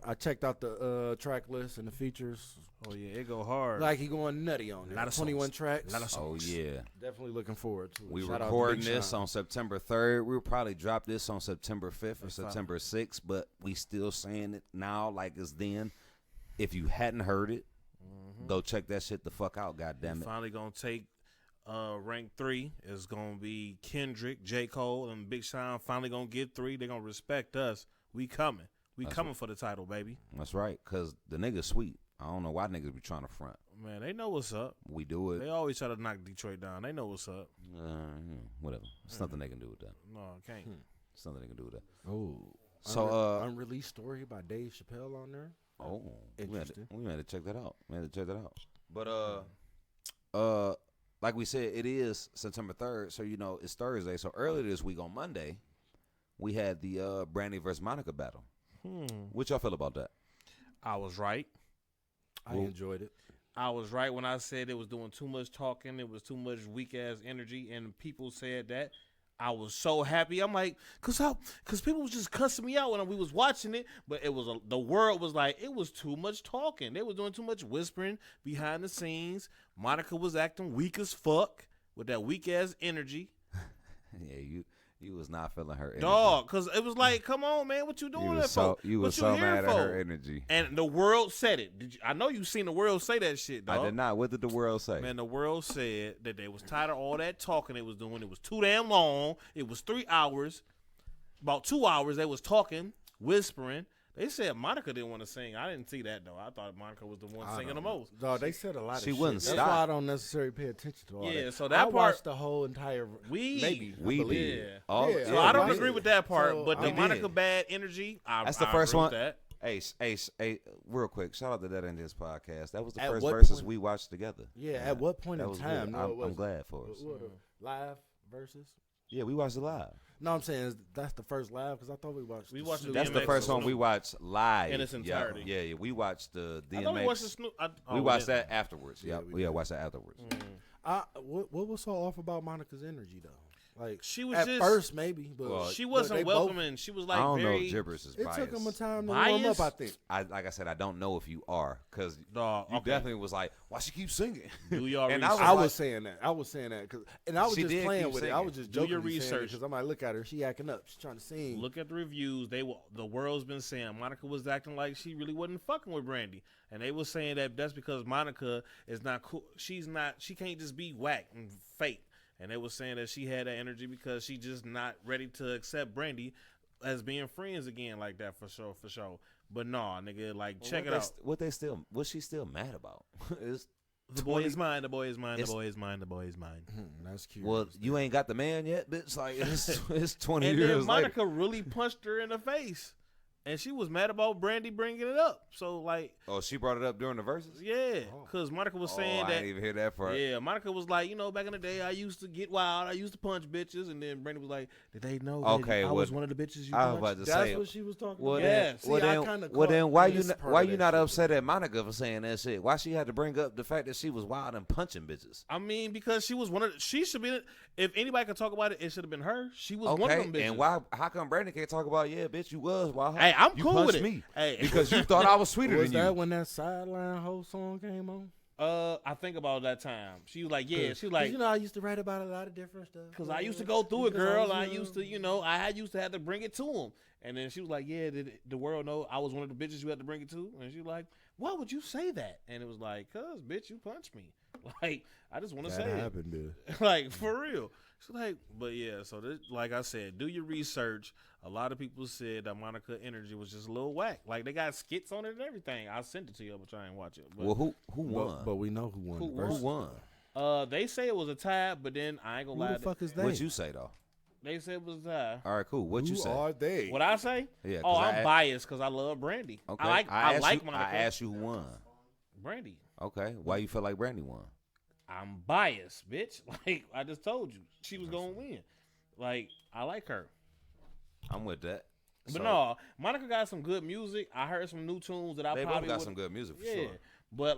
I checked out the track list and the features. Oh, yeah, it go hard. Like he going nutty on there. Lot of 21 songs. tracks. Lot of Oh songs. yeah. Definitely looking forward to it. We Shout out to recording Big this Sean. on September 3rd. We'll probably drop this on September 5th or September 6th, but we still saying it now like it's then. If you hadn't heard it, go check that shit the fuck out, goddamn it. Finally gonna take rank 3. It's gonna be Kendrick, J. Cole, and Big Sean. Finally gonna get 3. They gonna respect us. We coming. We coming for the title, baby. That's right, because the nigga's sweet. I don't know why niggas be trying to front. Man, they know what's up. We do it. They always try to knock Detroit down. They know what's up. Whatever. There's nothing they can do with that. No, I can't. There's nothing they can do with that. Oh. So, unreleased story by Dave Chappelle on there. Oh, Interesting. we had to check that out. But like we said, it is September 3rd, so you know it's Thursday. So earlier this week on Monday, we had the Brandy versus Monica battle. What y'all feel about that? I was right. I enjoyed it. I was right when I said it was doing too much talking. It was too much weak ass energy, and people said that. I was so happy. I'm like, cause people was just cussing me out when we was watching it, but it was the world was like, it was too much talking. They was doing too much whispering behind the scenes. Monica was acting weak as fuck with that weak ass energy. Yeah, you was not feeling her energy. Dog, cause it was like, come on, man, what you doing that for? You What was so here mad at for? her energy. And the world said it. I know you seen the world say that shit, dog. I did not. What did the world say? Man, the world said that they was tired of all that talking they was doing. It was too damn long. It was 3 hours. About 2 hours they was talking, whispering. They said Monica didn't want to sing. I didn't see that, though. I thought Monica was the one singing the most. Dog, they said a lot of She shit. wouldn't That's stop. why I don't necessarily pay attention to all that. Yeah, so that I part- watched the whole entire. We believe. did. Yeah. Oh, Yeah, So I don't we agree did. with that part, So, but the I Monica did. bad energy, That's the I first agree one. with that. Hey, real quick, shout out to That Ain't podcast. That was the At first what verses point- we watched together. Yeah, at what point that in was time? good. No, it I'm wasn't. glad for us. What, live versus? Yeah, we watched it live. No, I'm saying that's the first live because I thought we watched. We the watched Snoop. the That's the DMX first one Snoop. we watched live In its entirety. Yeah. We watched the I thought we watched the DMX. Snoop. We watched that afterwards. Yeah, Yeah, we we did. watched that afterwards. What was so off about Monica's energy though? Like She was at just- first maybe, but Well, She but wasn't they both- welcoming. She was like I don't know very if gibberish is It biased. took them a time to warm Bias? up. I think. Like I said, I don't know if you are because Dog, you okay. definitely was like, why she keep singing? Do your And research. I like- was saying that. I was saying that and I was She just did playing keep with it. I singing. was just Do joking. your research. because I might look at her. She acting up. She's trying to sing. Look at the reviews. The world's been saying Monica was acting like she really wasn't fucking with Brandy, and they were saying that that's because Monica is not cool. She can't just be whack and fake. And they were saying that she had that energy because she just not ready to accept Brandy as being friends again like that for sure. But nah, nigga, like check it out. What she still mad about? It's The boy 20 is mine. The boy is mine. The It's- boy is mine. The boy is mine. That's cute. Well, you ain't got the man yet, bitch. Like it's 20 And years then later. Monica really punched her in the face. And she was mad about Brandy bringing it up. So, like... Oh, she brought it up during the verses? Yeah, because Monica was saying I that... didn't even hear that part. Yeah, Monica was like, back in the day, I used to get wild. I used to punch bitches. And then Brandy was like, did they know that I was one of the bitches you I was punched? about to That's say, what she was talking well, about. then, See, well, then why you not upset at Monica for saying that shit? Why she had to bring up the fact that she was wild and punching bitches? I mean, because she was she should be, if anybody could talk about it, it should have been her. She was one of them bitches. And how come Brandy can't talk about, yeah, bitch, you was wild? Hey, I'm you cool punched with it. me. Hey. Because you thought I was sweeter Was than you. that when that Sideline Ho song came on? I think about that time. She was like, yeah, she was like, I used to write about a lot of different stuff. because I used to go through it, girl. I used to, I used to have to bring it to him. And then she was like, yeah, did the world know I was one of the bitches you had to bring it to? And she was like, why would you say that? And it was like, cuz, bitch, you punched me. Like, I just want to say happened, it. Like, for real. She's like, but yeah, so this, like I said, do your research. A lot of people said that Monica Energy was just a little whack. Like, they got skits on it and everything. I sent it to you, but I ain't watch it. But, Well, who won? But we know who won. Who won? they say it was a tie, but then I ain't gonna lie. Who the fuck is they? What'd you say, though? They said it was a tie. All right, cool. What'd you say? Who are they? What I say? Yeah, Oh, 'cause I'm biased because I love Brandy. Okay. I like Monica. I asked you who won. Brandy. Okay. Why you feel like Brandy won? I'm biased, bitch. Like, I just told you. She was going to win. Like, I like her. I'm with that. But no, Monica got some good music. I heard some new tunes that I They probably both got some good music for yeah. sure. But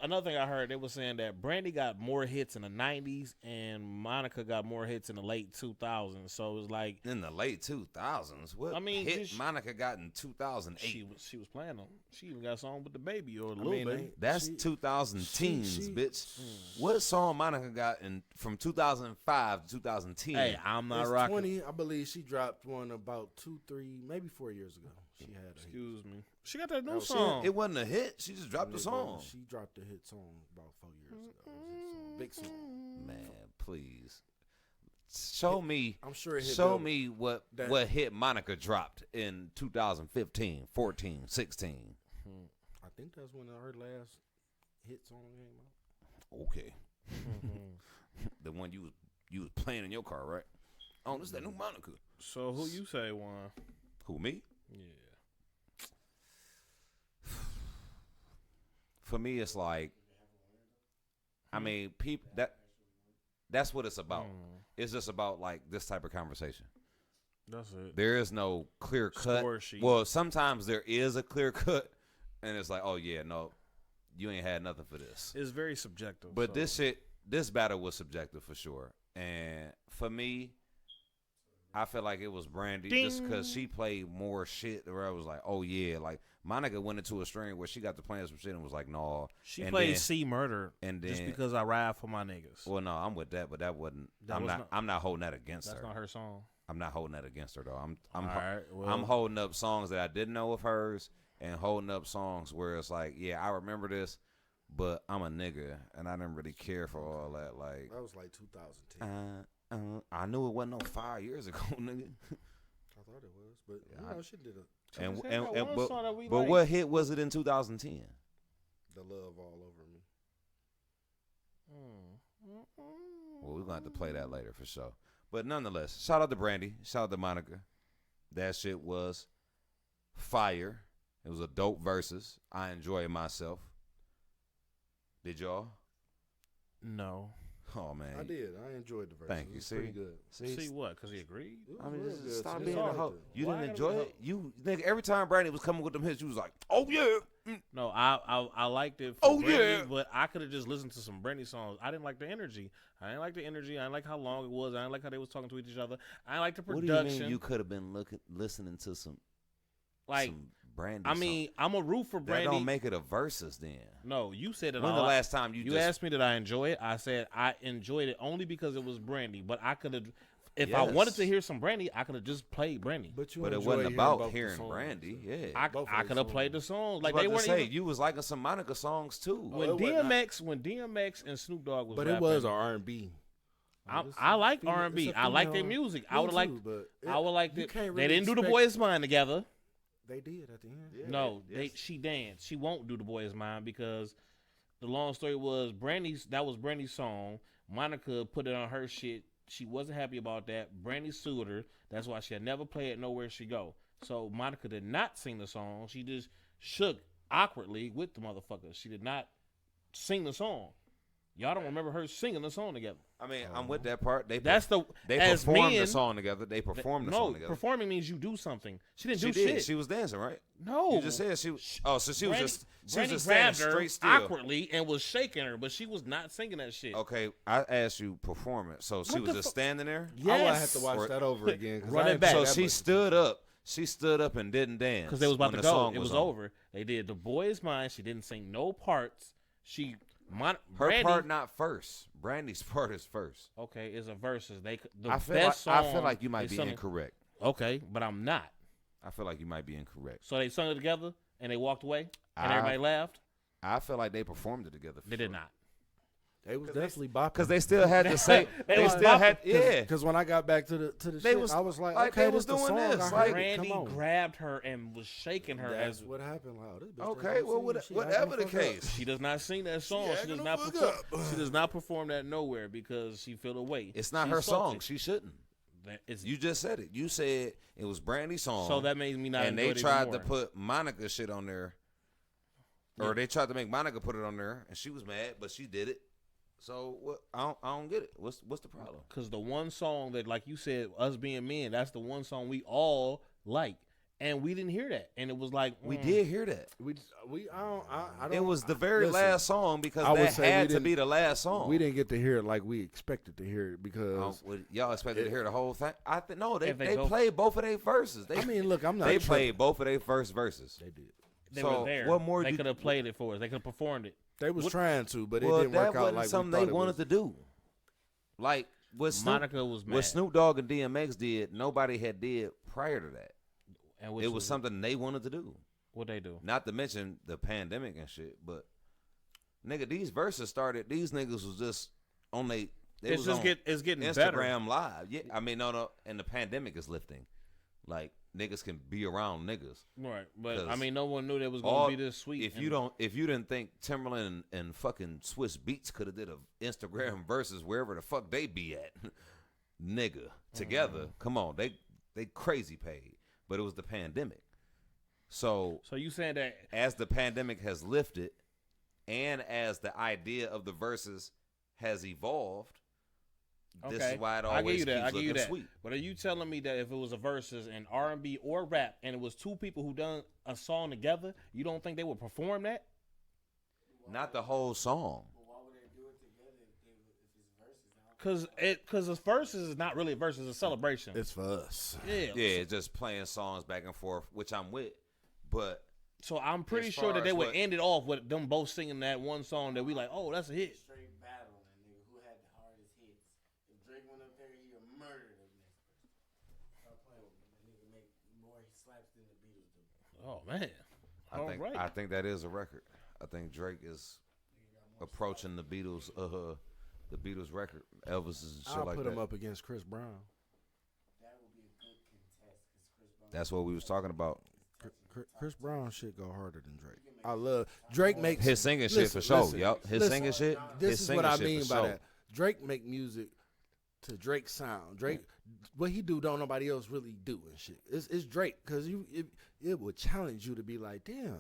another thing I heard, they were saying that Brandy got more hits in the 90s and Monica got more hits in the late 2000s. So it was like In the late 2000s, what hit Monica got in 2008? she was playing them. She even got a song with the baby or Lil Baby. That's 2000 teens, bitch. What song Monica got from 2005 to 2010? Hey, I'm not It's rocking. 20, I believe she dropped one about 2, 3, maybe 4 years ago. She had a Excuse me. She got that new was- song. It wasn't a hit. She just dropped the song. She dropped a hit song about 4 years ago. Big song. Man, please. Show me. I'm sure it hit Show Bill. me what hit Monica dropped in 2015, 14, 16. I think that's when her last hit song came out. Okay. The one you was playing in your car, right? Oh, this is that new Monica. So who you say won? Who, me? Yeah. For me, it's like, I mean, that's what it's about. It's just about like this type of conversation. That's it. There is no clear cut. Score sheet. Well, sometimes there is a clear cut, and it's like, oh yeah, no, you ain't had nothing for this. It's very subjective. But so. this battle was subjective for sure. And for me, I feel like it was Brandy just because she played more shit where I was like, oh yeah, like Monica went into a string where she got to playing some shit and was like, no. She played C Murder and then, just because I ride for my niggas. Well, no, I'm with that, but that wasn't. That I'm not holding that against her. That's not her song. I'm not holding that against her though. I'm holding up songs that I didn't know of hers and holding up songs where it's like, yeah, I remember this, but I'm a nigga and I didn't really care for all that. Like That was like 2010. I knew it wasn't no 5 years ago, nigga. I thought it was, but she did a But what hit was it in 2010? The Love All Over Me. Well, we're gonna have to play that later for sure. But nonetheless, shout out to Brandy, shout out to Monica. That shit was fire. It was a dope versus. I enjoyed myself. Did y'all? No. Oh man, I did. I enjoyed the verse. Thank you. It was See, pretty good. See what? Because he agreed? I mean, real just good. stop It's being a all hoe. good. You Why didn't I gotta enjoy be a it. You nigga, every time Brandy was coming with them hits, you was like, oh yeah. No, I liked it. Oh, Brandy, yeah. But I could have just listened to some Brandy songs. I didn't like the energy. I didn't like how long it was. I didn't like how they was talking to each other. I didn't like the production. What do you mean you could have been listening to some Brandy? I mean, I'm a root for Brandy. That don't make it a versus then. No, you said it. When the last time you asked me did I enjoy it? I said I enjoyed it only because it was Brandy. But I could have, if I Yes. wanted to hear some Brandy, I could have just played Brandy. But it wasn't about hearing Brandy. Yeah, I could have played the songs. Like they they weren't weren't even. You was liking some Monica songs too. when DMX and Snoop Dogg was. But rapping, it was R&B. I like R&B. I like their music. I would like. I would like that. They didn't do the Boys Mind together. They did at the end. Yeah, No, yes. she danced. She won't do the Boys Mind because the long story was that was Brandy's song. Monica put it on her shit. She wasn't happy about that. Brandy sued her. That's why she'll never play it nowhere she go. So Monica did not sing the song. She just shook awkwardly with the motherfucker. She did not sing the song. Y'all don't remember her singing the song together. I mean, I'm with that part. They as performed men, the song together. They performed the song together. Performing means you do something. She didn't do She did. shit. She was dancing, right? No. You just said she was. Oh, so she was just. She was Brandy just standing grabbed her straight still. awkwardly and was shaking her, but she was not singing that shit. Okay, I asked you performance. So she was just standing there. I would Yes. have to watch that over again. 'Cause Run I it ain't back. paying So that she much. stood up. She stood up and didn't dance Because they was about when to the go. song It was on. over. They did The Boy Is Mine. She didn't sing no parts. Her Her part not first. Brandy's part is first. Okay, is a verses. The I feel best like, song. I feel like you might they be sung- incorrect. Okay, but I'm not. I feel like you might be incorrect. So they sung it together and they walked away and I- everybody laughed. I feel like they performed it together. They did not. They was definitely bopping. Because they still had to say. They they was still had. Yeah. Because when I got back to the They shit, was- I was like, like, okay, they was this the doing song. this, I like- heard it. Randy Come on. grabbed her and was shaking her That's as what happened. Wow, this bitch Okay, doesn't well, sing. She whatever acting the the fuck up. case. she does not sing that song. She acting does the not fuck perform. up. She does not perform that nowhere because she feel away. It's not She's her song. salty. She shouldn't. It's, You just said it. You said it was Brandy's song. so that made me not. and enjoy they it tried even to more. put Monica shit on there. Or they tried to make Monica put it on there, and she was mad, but she did it. So what? I don't get it. What's the problem? Because the one song that, like you said, us being men, that's the one song we all like, and we didn't hear that, and it was like We did hear that. I don't. It was the very listen, last song because I would that say we had to didn't- be the last song. We didn't get to hear it like we expected to hear it because Y'all expected to hear the whole thing? I think no. They If they both- played both of their verses. They, I mean, look, I'm not. they tripping. played both of their first verses. They did. they so were there. what more They you- could have played it for us. They could have performed it. They was What- trying to, but it Well, didn't that work out wasn't like something we thought they it wanted was. to do. Like what Snoop, Monica was mad. what Snoop Dogg and DMX did, nobody had did prior to that. And which It was something they wanted to do. what they do. Not to mention the pandemic and shit, but nigga, these verses started. These niggas was just on they. They It's was just on it's getting Instagram better. Live. Yeah, I mean no, and the pandemic is lifting. Like niggas can be around niggas. Right, but 'Cause I mean, no one knew that was All- gonna be this sweet. If you didn't think Timberland and fucking Swiss Beats could have did a Instagram versus wherever the fuck they be at, nigga, together. Come on, they crazy paid, but it was the pandemic. So So you saying that as the pandemic has lifted, and as the idea of the verses has evolved, this okay, is why it I give always you that. keeps I give you looking that. sweet. But are you telling me that if it was a versus in R&B or rap, and it was two people who done a song together, you don't think they would perform that? Not the whole song. Because a versus is not really a versus, it's a celebration. It's for us. yeah. Yeah, just playing songs back and forth, which I'm with, but. So I'm pretty As sure far that they as would what- end it off with them both singing that one song that we like. Oh, that's a hit. Straight battle, and nigga, who had the hardest hits. If Drake went up there, he'd murder the next person. Stop playing with me. That nigga make more slaps than the Beatles do. Oh man. I think that is a record. I think Drake is approaching the Beatles record, Elvis and shit I'll like put that. him up against Chris Brown. That would be a good contest, because Chris Brown. That's what we was talking about. Chris Brown shit go harder than Drake. I love Drake makes His singing shit for sure. Yup, his listen. singing shit. This his is singing what I shit mean for by sure. that. Drake make music to Drake's sound. Drake, what he do, don't nobody else really do and shit. It's Drake because it would challenge you to be like, damn,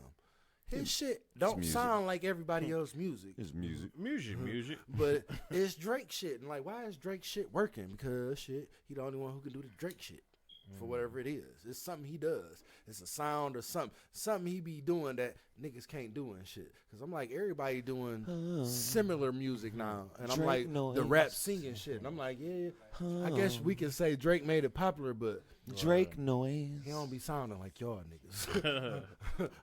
his shit don't music. sound like everybody else's music. His music. Music. But it's Drake shit. And like, why is Drake shit working? Because shit, he the only one who can do the Drake shit for whatever it is. It's something he does. It's a sound or something he be doing that niggas can't do and shit. Because I'm like, everybody doing similar music now. And I'm Drake like, noise. the rap singing shit. And I'm like, yeah, I guess we can say Drake made it popular, but Drake noise. he don't be sounding like y'all niggas.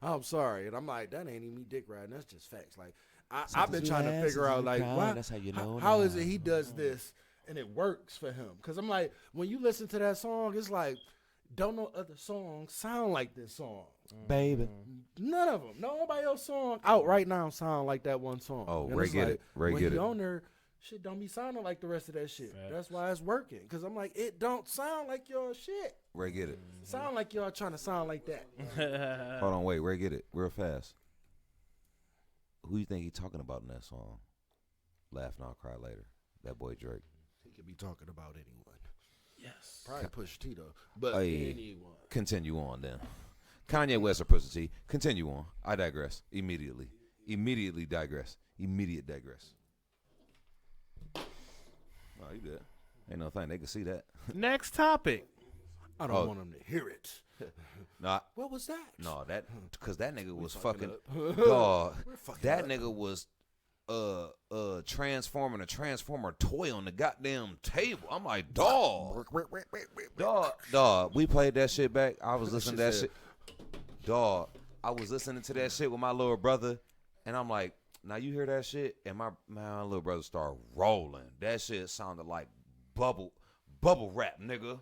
I'm sorry. And I'm like, that ain't even me dick riding. That's just facts. Like, I've been trying to figure out, like, why? That's how you know. How is it he does this and it works for him? Because I'm like, when you listen to that song, it's like, don't no other songs sound like this song. baby? None of them. Nobody else song out right now sound like that one song. Oh, And Ray it's get like, it. Ray when get he it. on there, shit don't be sounding like the rest of that shit. Facts. That's why it's working. Because I'm like, it don't sound like your shit. Ray get it. Sound like y'all trying to sound like that. Hold on, wait. Ray get it real fast. Who you think he talking about in that song? Laugh Now Cry Later. That boy Drake. He could be talking about anyone. Yes. Probably Push T though. But Hey. anyone. Continue on then. Kanye West or Pusha T. Continue on. I digress. Immediately digress. Immediate digress. Oh, you good. Ain't no thing. They can see that. Next topic. I don't want them to hear it. No, What was that? no, that because that nigga was fucking fucking dog. We're fucking That up. nigga was transforming a transformer toy on the goddamn table. I'm like, dog. We played that shit back. I was listening to that shit. Dog, I was listening to that shit with my little brother, and I'm like, now you hear that shit? And my little brother started rolling. That shit sounded like bubble wrap, nigga.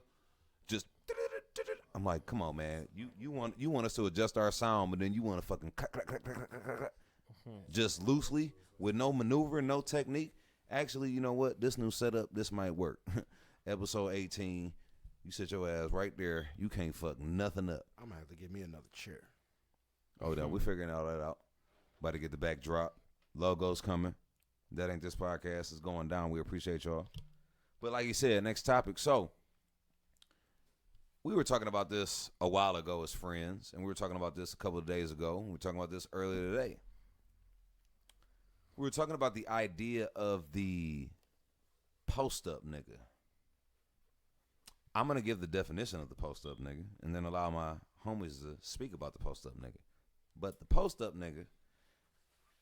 Just I'm like, come on, man. You want us to adjust our sound, but then you want to fucking just loosely with no maneuver, no technique. Actually, you know what? This new setup, this might work. Episode 18. You sit your ass right there. You can't fuck nothing up. I'm gonna have to get me another chair. Oh, no, we're figuring all that out. About to get the backdrop. Logos coming. That Ain't This Podcast is going down. We appreciate y'all. But like you said, next topic. So, we were talking about this a while ago as friends, and we were talking about this a couple of days ago. We were talking about this earlier today. We were talking about the idea of the post-up nigga. I'm going to give the definition of the post-up nigga and then allow my homies to speak about the post-up nigga. But the post-up nigga,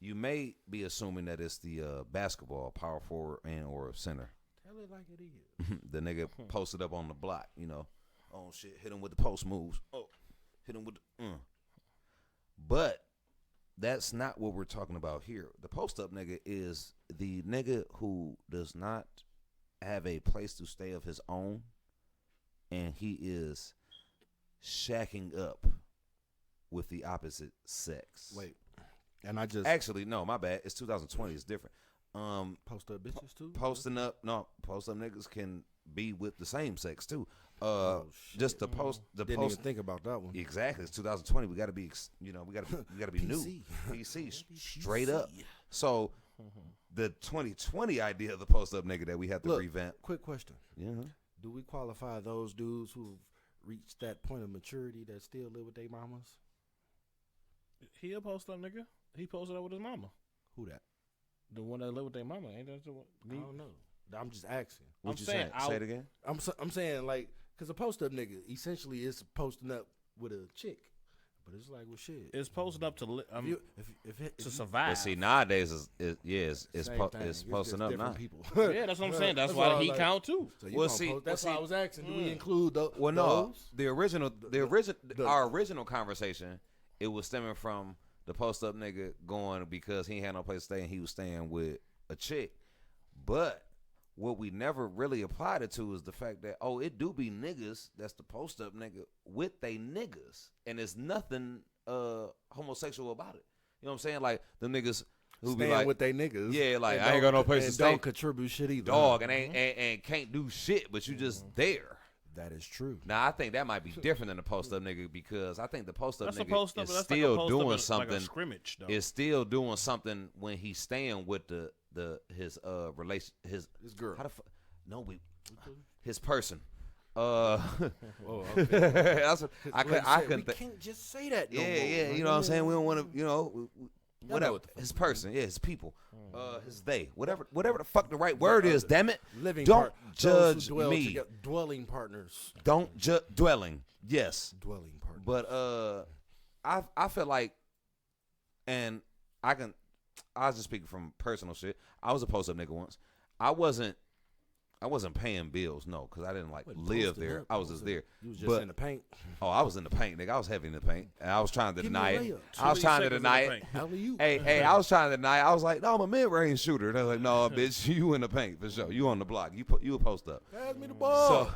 you may be assuming that it's the basketball power forward and or center. Tell it like it is. The nigga posted up on the block, you know. Oh, shit, hit him with the post moves. Oh, hit him with the But that's not what we're talking about here. The post-up nigga is the nigga who does not have a place to stay of his own, and he is shacking up with the opposite sex. Wait, and I just Actually, no, my bad. It's 2020. It's different. post up bitches too. Post up niggas can be with the same sex too. Oh, Just the post. The Didn't post. even think about that one. Exactly. It's 2020. We got to be. We got to be new. PC. Straight up. So the 2020 idea of the post up nigga that we have to Look, revamp. Quick question: Yeah. do we qualify those dudes who've reached that point of maturity that still live with their mamas? He a post up nigga. He posted up with his mama. Who that? The one that live with their mama. Ain't that the one? I don't know. I'm just asking. What I'm you saying, saying? Say it again. I'm saying like, cause a post up nigga essentially is posting up with a chick, but it's like, well, shit. It's posting up to If to survive. But see, nowadays it's same thing. it's posting just up different now. people. Yeah, that's what I'm saying. That's why he count too. So you Well, gonna see- post, that's well, why I see- was asking. Do we include those? Well, no, those? our original conversation, it was stemming from the post up nigga going because he ain't had no place to stay and he was staying with a chick. But what we never really applied it to is the fact that it do be niggas that's the post up nigga with they niggas, and there's nothing homosexual about it. You know what I'm saying? Like them niggas who be Staying like with they niggas. Yeah, like and I ain't got no place and to stay. Don't contribute shit either. Dog, and ain't can't do shit, but you just there. That is true. Now I think that might be different than the post up nigga because I think the post up That's a nigga post up. is That's still like a post doing up something. Like a scrimmage though. Is still doing something when he's staying with his relation his girl. How the his person. Okay. That's what, I couldn't We think. can't just say that. No Yeah, more, yeah. right? You know what I'm saying? We don't want to. Whatever. what the fuck His person. Yeah, his people. His they. Whatever the fuck the right word is. Damn it. Living Don't those who judge dwell me. together. Dwelling partners. Don't judge dwelling. Yes. Dwelling partners. But I feel like, and I was just speaking from personal shit. I was a post up nigga once. I wasn't paying bills, no, because I didn't live there. I was just there. You was just in the paint. Oh, I was in the paint, nigga. I was heavy in the paint, and I was trying to Give me deny a it. layup. I was trying to 20 deny seconds it. in the paint. Alley-oop. Hey, I was trying to deny it. I was like, no, I'm a mid-range shooter. And I was like, no, bitch, you in the paint for sure. You on the block. You a post up. Pass me the ball.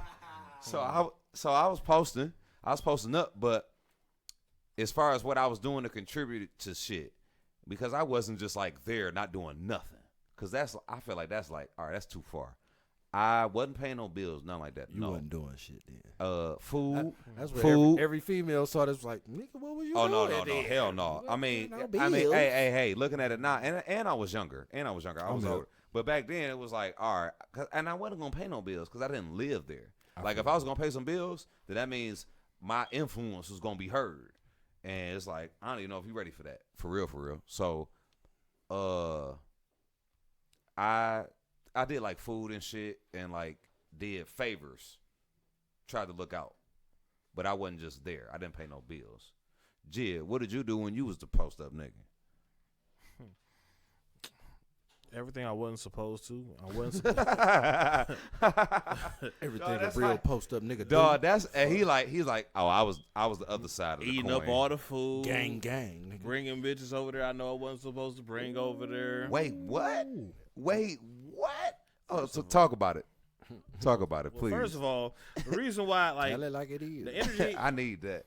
So I was posting. I was posting up, but as far as what I was doing to contribute to shit, because I wasn't just like there not doing nothing. Because I feel like that's like, all right, that's too far. I wasn't paying no bills, nothing like that. You no. wasn't doing shit then. Food. That's what food. every female saw this like, nigga, what was you Oh doing? no, then? hell no. I mean, No bills. hey, looking at it now, and I was younger, I was I'm older. But back then it was like, all right, and I wasn't gonna pay no bills because I didn't live there. Like if I was gonna pay some bills, then that means my influence was gonna be heard. And it's like I don't even know if you're ready for that. For real, for real. So I did like food and shit and like did favors. Tried to look out. But I wasn't just there. I didn't pay no bills. Jid, what did you do when you was the post up nigga? Everything I wasn't supposed to. Everything Dog, a that's real like- post up nigga Dog, do. that's and he's like, oh, I was the other side of the Eating coin. up all the food. Gang, nigga. Bringing bitches over there I know I wasn't supposed to bring over there. Wait, what? Wait, what? Oh, so talk about it. Talk about it, Well, please. first of all, the reason why, like, Tell it like it is. the energy, I need that.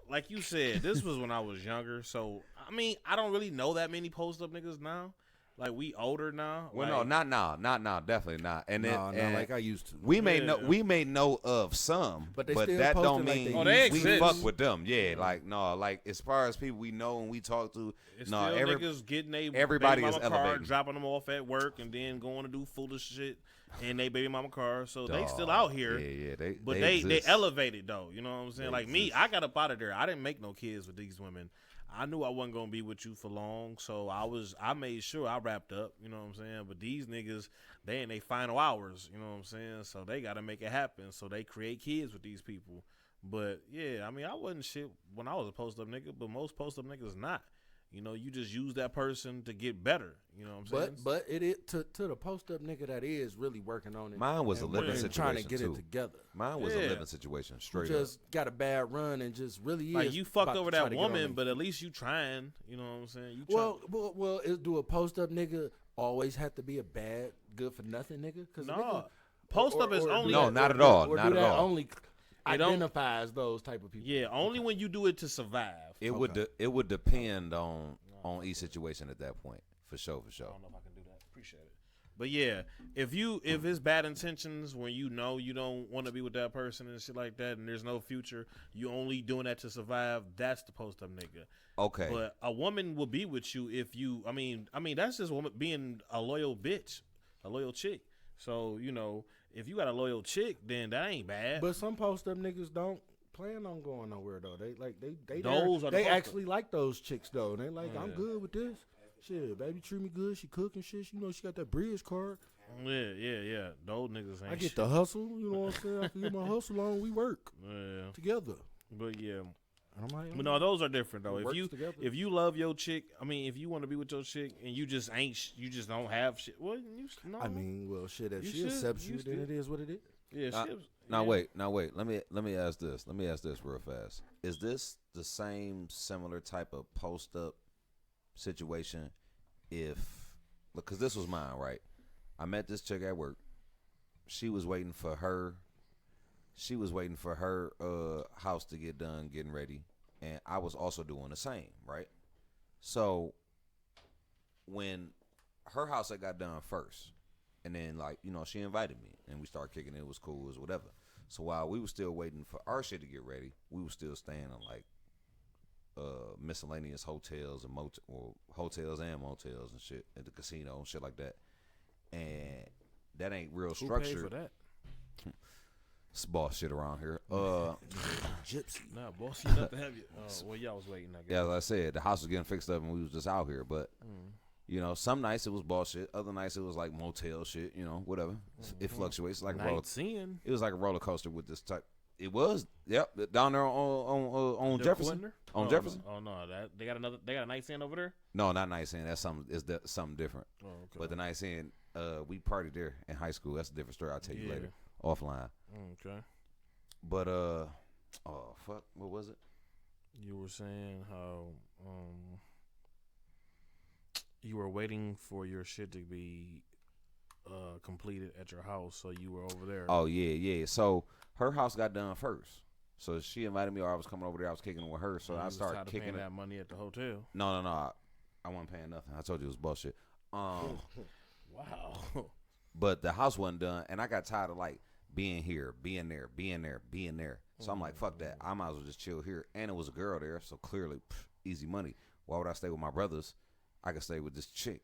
like you said, this was when I was younger. So, I mean, I don't really know that many post-up niggas now. Like, we older now. Well, like, no, not now, definitely not. And then, No, and not like I used to. we may Yeah. know of some, But they but still that posting don't like mean they Oh, they we exist. fuck with them. Yeah, like no, like as far as people we know and we talk to, It's no, still niggas getting everybody baby is mama car, elevating. dropping them off at work, and then going to do foolish shit in they baby mama car. So they Dog, still out here. Yeah, But they they exist. elevated though, you know what I'm saying? They Like me, exist. I got up out of there. I didn't make no kids with these women. I knew I wasn't gonna be with you for long, so I made sure I wrapped up, you know what I'm saying? But these niggas, they in their final hours, you know what I'm saying? So they gotta make it happen. So they create kids with these people. But yeah, I mean I wasn't shit when I was a post up nigga, but most post up niggas not. You know, you just use that person to get better. You know what I'm saying? But it is to the post up nigga that is really working on it. Mine was a and living working, situation trying to get too. it together. Mine was a Yeah. living situation, Who straight just got a bad run and just really like is you fucked about over to try that to get on woman, it. but at least you trying. You know what I'm saying? You Well, do a post up nigga always have to be a bad, good for nothing nigga? Cause a No. nigga, Post up is do only No, that- not or at do- all, Or not do at that all. only It don't- identifies those type of people. Yeah, only when you do it to survive. It would depend on each situation at that point, for sure. I don't know if I can do that. Appreciate it. But yeah, if it's bad intentions when you know you don't want to be with that person and shit like that, and there's no future, you only doing that to survive. That's the post up nigga. Okay. But a woman will be with you if you. I mean that's just woman being a loyal bitch, a loyal chick. So you know, if you got a loyal chick, then that ain't bad. But some post up niggas don't plan on going nowhere though. They Those are the they post-up. actually like those chicks though. They like I'm Yeah. good with this. Shit, baby treat me good. She cooking shit. You know she got that bridge card. Yeah. Those niggas ain't. I get shit. the hustle. You know what I'm saying? I can get my hustle on. We work Yeah, together. but yeah. And I'm like, But no, those are different though. It If works you together. if you love your chick, I mean, if you want to be with your chick and you just ain't, you just don't have shit. Well, no. I mean, well, shit. If You she should- accepts you you, then should. it is what it is. yeah, shit. Now yeah. wait. Let me ask this. Let me ask this real fast. Is this the same similar type of post up situation? Because this was mine, right? I met this chick at work. She was waiting for her. She was waiting for her house to get done, getting ready, and I was also doing the same, right? So when her house had got done first, and then like she invited me, and we started kicking it. It was cool, it was whatever. So while we were still waiting for our shit to get ready, we were still staying in like miscellaneous hotels and hotels and motels and shit at the casino and shit like that. And that ain't real Who structure. paid for that? It's boss shit around here. Gypsy. Nah, boss, you not to have you. Well, y'all was waiting. I guess. Yeah, as I said, the house was getting fixed up and we was just out here. But some nights it was boss shit. Other nights it was like motel shit. Whatever. It fluctuates like a roller. Night seeing. It was like a roller coaster with this type. It was, yep, down there on The Jefferson. Quinder? On Oh, Jefferson. No. Oh no, they got a nightstand over there. No, not nice in. That's something different. Oh, okay. But the nice in, we partied there in high school. That's a different story. I'll tell you Yeah. later offline. Okay. But oh fuck, what was it? You were saying how you were waiting for your shit to be completed at your house, so you were over there. Oh yeah. So her house got done first. So she invited me, or I was coming over there. I was kicking it with her. So And I you was started tired of kicking paying it. that money at the hotel. No. I wasn't paying nothing. I told you it was bullshit. Wow. But the house wasn't done, and I got tired of like being here, being there. So I'm like, fuck that. I might as well just chill here. And it was a girl there, so clearly, easy money. Why would I stay with my brothers? I could stay with this chick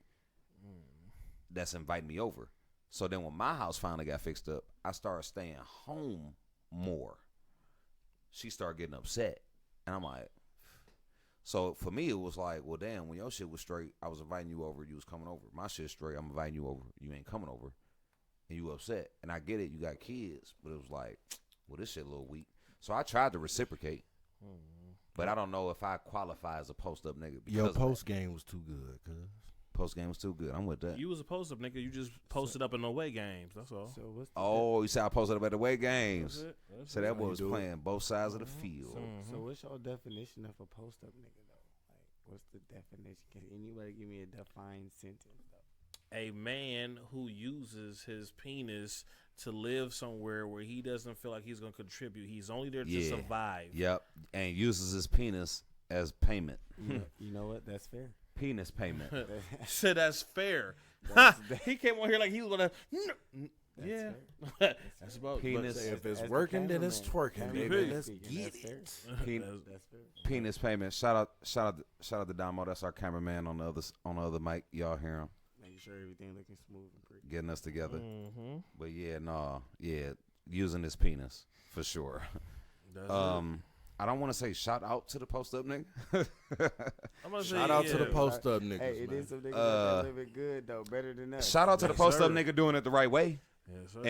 that's inviting me over. So then when my house finally got fixed up, I started staying home more. She started getting upset. And I'm like, so for me, it was like, well, damn, when your shit was straight, I was inviting you over, you was coming over. My shit straight, I'm inviting you over, you ain't coming over. And you upset. And I get it, you got kids. But it was like, well, this shit a little weak. So I tried to reciprocate. But I don't know if I qualify as a post-up nigga. Your post game was too good, cuz. Post game was too good. I'm with that. You was a post up nigga. You just posted up in the away games. That's all. So what's the Oh, you said I posted up at the away games. That's it. So that boy you was do it. playing both sides of the field. So what's your definition of a post up nigga though? Like, what's the definition? Can anybody give me a defined sentence though? A man who uses his penis to live somewhere where he doesn't feel like he's going to contribute. He's only there to survive. Yep. And uses his penis as payment. You know what? That's fair. Penis payment. So that's fair. He came on here like he was going to. Yeah. That's about Penis. Say if it's As the working, then it's cameraman. twerking, baby. Cameraman Let's speaking, get that's it. fair. Pen- That's fair. Penis payment. Shout out to Damo. That's our cameraman on the other mic. Y'all hear him Making sure everything looking smooth and pretty. getting us together. Mm-hmm. But using his penis for sure. I don't want to say shout out to the post up nigga. I'm gonna Shout say, out to the yeah. post up niggas. Hey, it man. is some niggas out there living good though, better than us. Shout out to the Yes, post up sir. nigga doing it the right way. Yes, sir.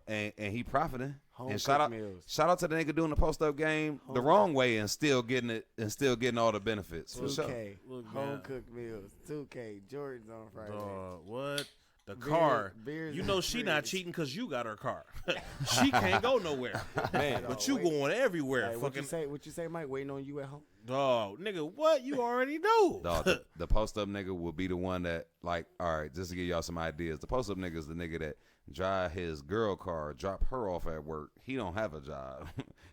And he profiting. Home And cooked meals. shout out to the nigga doing the post up game the wrong way and still getting it and still getting all the benefits. For sure. 2K, Look, home man. cooked meals. 2K, Jordans on Friday. Dog, what? The car. beers You and know she not fridge. cheating because you got her car. She can't go nowhere. Man, But you wait. going everywhere. Hey, what you fucking say? What you say, Mike? Waiting on you at home. dog, nigga. What you already know? Dog, the post up nigga will be the one that, like, all right, just to give y'all some ideas. The post up nigga is the nigga that drive his girl car, drop her off at work. He don't have a job,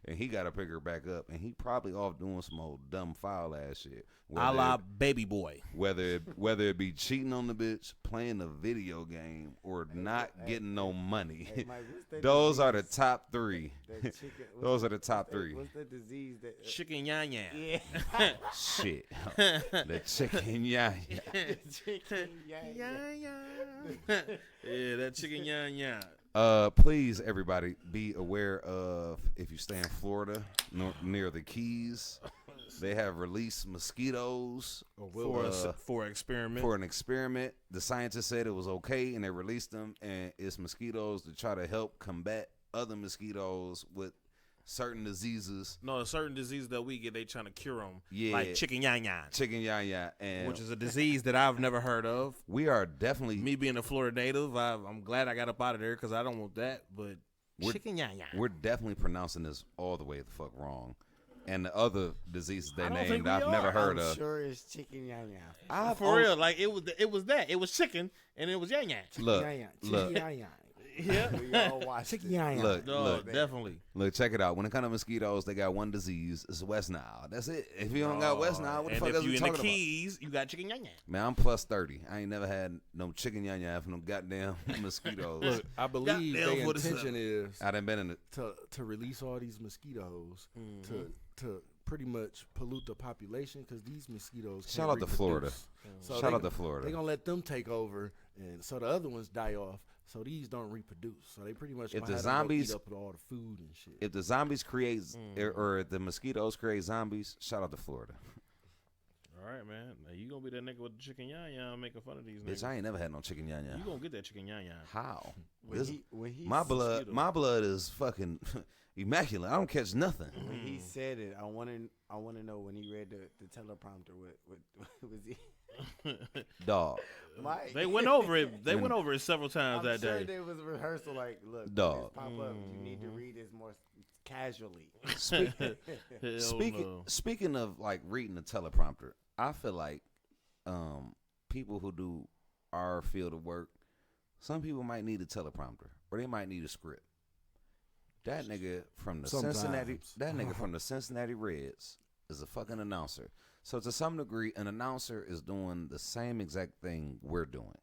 and he got to pick her back up, and he probably off doing some old dumb foul ass shit. A la baby boy. Whether it be cheating on the bitch, playing a video game, or not getting no money. Hey, Mike, what's that Those are the disease? top three. That chicken, what's Those that- are the top what's that- three. What's the disease that? Chicken yan yan. Yeah. Shit. The chicken, yeah. Chicken, Yeah, that chicken yan yan. Please, everybody, be aware of, if you stay in Florida, near the Keys, they have released mosquitoes For experiment. for an experiment. The scientists said it was okay, and they released them, and it's mosquitoes to try to help combat other mosquitoes with certain diseases. No, a certain disease that we get, they trying to cure them. Yeah. Like chicken yan yan, Chicken, yeah, and which is a disease that I've never heard of. we are definitely Me being a Florida native, I'm glad I got up out of there because I don't want that. But chicken yan yan. we're definitely pronouncing this all the way the fuck wrong. And the other diseases they I don't think named, we I've never are. heard I'm of. sure it's chicken yan yan. I've For real, like it was that. It was chicken and it was yan yan. Look, Yan yan. look, Chicken yan yan. Yeah. We all watched Chicken it. yan yan. look, No, look. definitely. Look, check it out. When it comes to mosquitoes, they got one disease. It's West Nile. That's it. If you don't got West Nile, what the and fuck if else you we in talking the about? Keys, you got chicken yan yan. Man, I'm plus 30. I ain't never had no chicken yan yan from them goddamn mosquitoes. Look, I believe Goddamn, their what is intention is I done been in it. to release all these mosquitoes Mm-hmm. to pretty much pollute the population because these mosquitoes. Shout can't out to Florida. reproduce. So Shout they- out to Florida. They gonna let them take over, and so the other ones die off. So these don't reproduce. So they pretty much If gonna the have to go zombies- eat up all the food and shit. If the zombies create, or if the mosquitoes create zombies, shout out to Florida. All right, man. Now you gonna be that nigga with the chicken yan yan making fun of these Bitch, niggas. I ain't never had no chicken yan You yan. gonna get that chicken yan yan. How? When This- he my blood, mosquito. my blood is fucking immaculate. I don't catch nothing. when he said it, I want to know when he read the teleprompter. What was he? Dog. Mike. They went over it. They went over it several times I'm that sure day. there was a rehearsal. Like, look, when Dog. this pop up. You need to read this more casually. Hell no. Speaking of like reading the teleprompter, I feel like people who do our field of work, some people might need a teleprompter or they might need a script. That nigga from the Cincinnati Reds is a fucking announcer. So to some degree, an announcer is doing the same exact thing we're doing.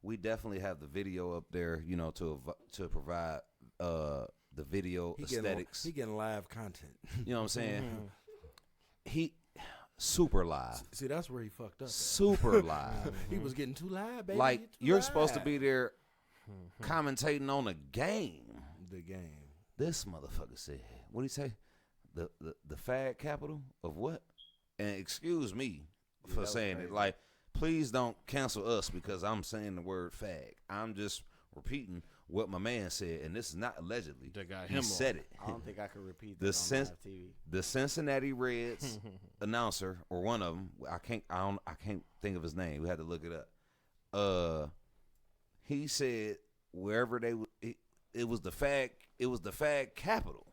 We definitely have the video up there, you know, to provide the video aesthetics. He getting live content. You know what I'm saying? He super live. See, that's where he fucked up. Super live. He was getting too live, baby. Like Too you're supposed to live. be there commentating on a game. The game. This motherfucker said, what did he say? The fag capital of what? And excuse me for saying it. Like, please don't cancel us because I'm saying the word fag. I'm just repeating what my man said, and this is not allegedly. He said it. I don't think I can repeat this on live TV. The Cincinnati Reds announcer, or one of them, I can't think of his name. We had to look it up. He said wherever it was the fag capital.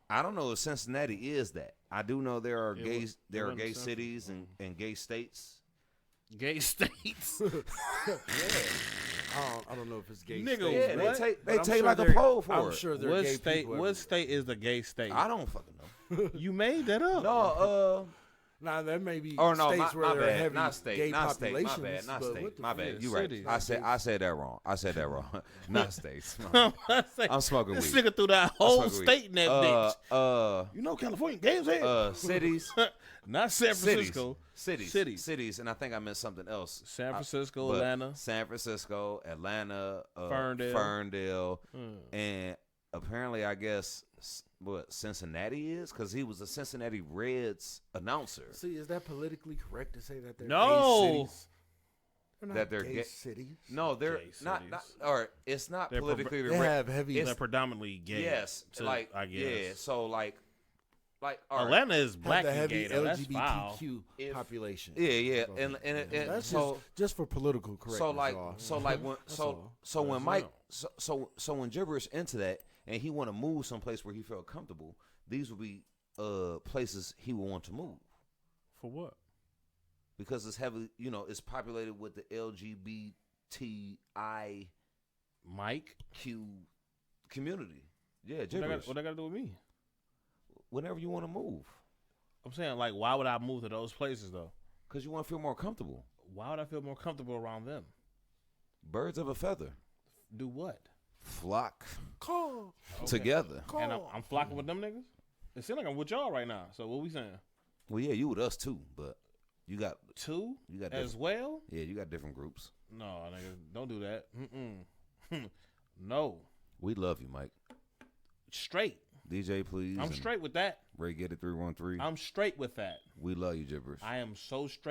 I don't know if Cincinnati is that. I do know there are gay cities and gay states. Gay states. I don't know if it's gay. Nigga, states, Yeah, what? they take like a poll for I'm it. sure there are What gay state? people What state is the gay state? I don't fucking know. You made that up. No, Now there may be or no, states my where there are bad. heavy Not state, gay not state. My populations. bad, not but state. what the My fuck? bad. You right. cities. I said that wrong. Not states. I'm smoking this weed. nigga through that whole smoking weed. state in that bitch. You know California games here. Cities. Not San Francisco. Cities, and I think I meant something else. San Francisco, But Atlanta. San Francisco, Atlanta, Ferndale. and apparently, I guess what Cincinnati is because he was a Cincinnati Reds announcer. See, is that politically correct to say that they're No. gay cities? They're not That they're gay gay cities. No, they're Gay not. cities. Or it's not They're politically They correct. have heavy. They're predominantly gay. Yes, I guess. yeah. So like all right. Atlanta is have black the and heavy gay. Though. That's foul. LGBTQ population. Yeah, So, and that's so just for political correctness. so like y'all. so like when That's all. so when That's Mike all. so when Gibberish into that and he want to move someplace where he felt comfortable, these would be places he would want to move For what? because it's heavily it's populated with the LGBTIQ Mike? community. Yeah, What Gibberish. that got to do with me? Whenever you want to move, I'm saying, like, why would I move to those places, though? because you want to feel more comfortable. Why would I feel more comfortable around them? Birds of a feather Do what? flock Call. together. And I'm flocking with them niggas? It seems like I'm with y'all right now. So what we saying? Well, yeah, you with us too, but you got Two different, as well? Yeah, you got different groups. No, nigga, don't do that. Mm-mm. No. We love you, Mike. Straight. DJ, please. I'm and straight with that. Ray, get it 313. I'm straight with that. We love you, Gibberish. I am so straight.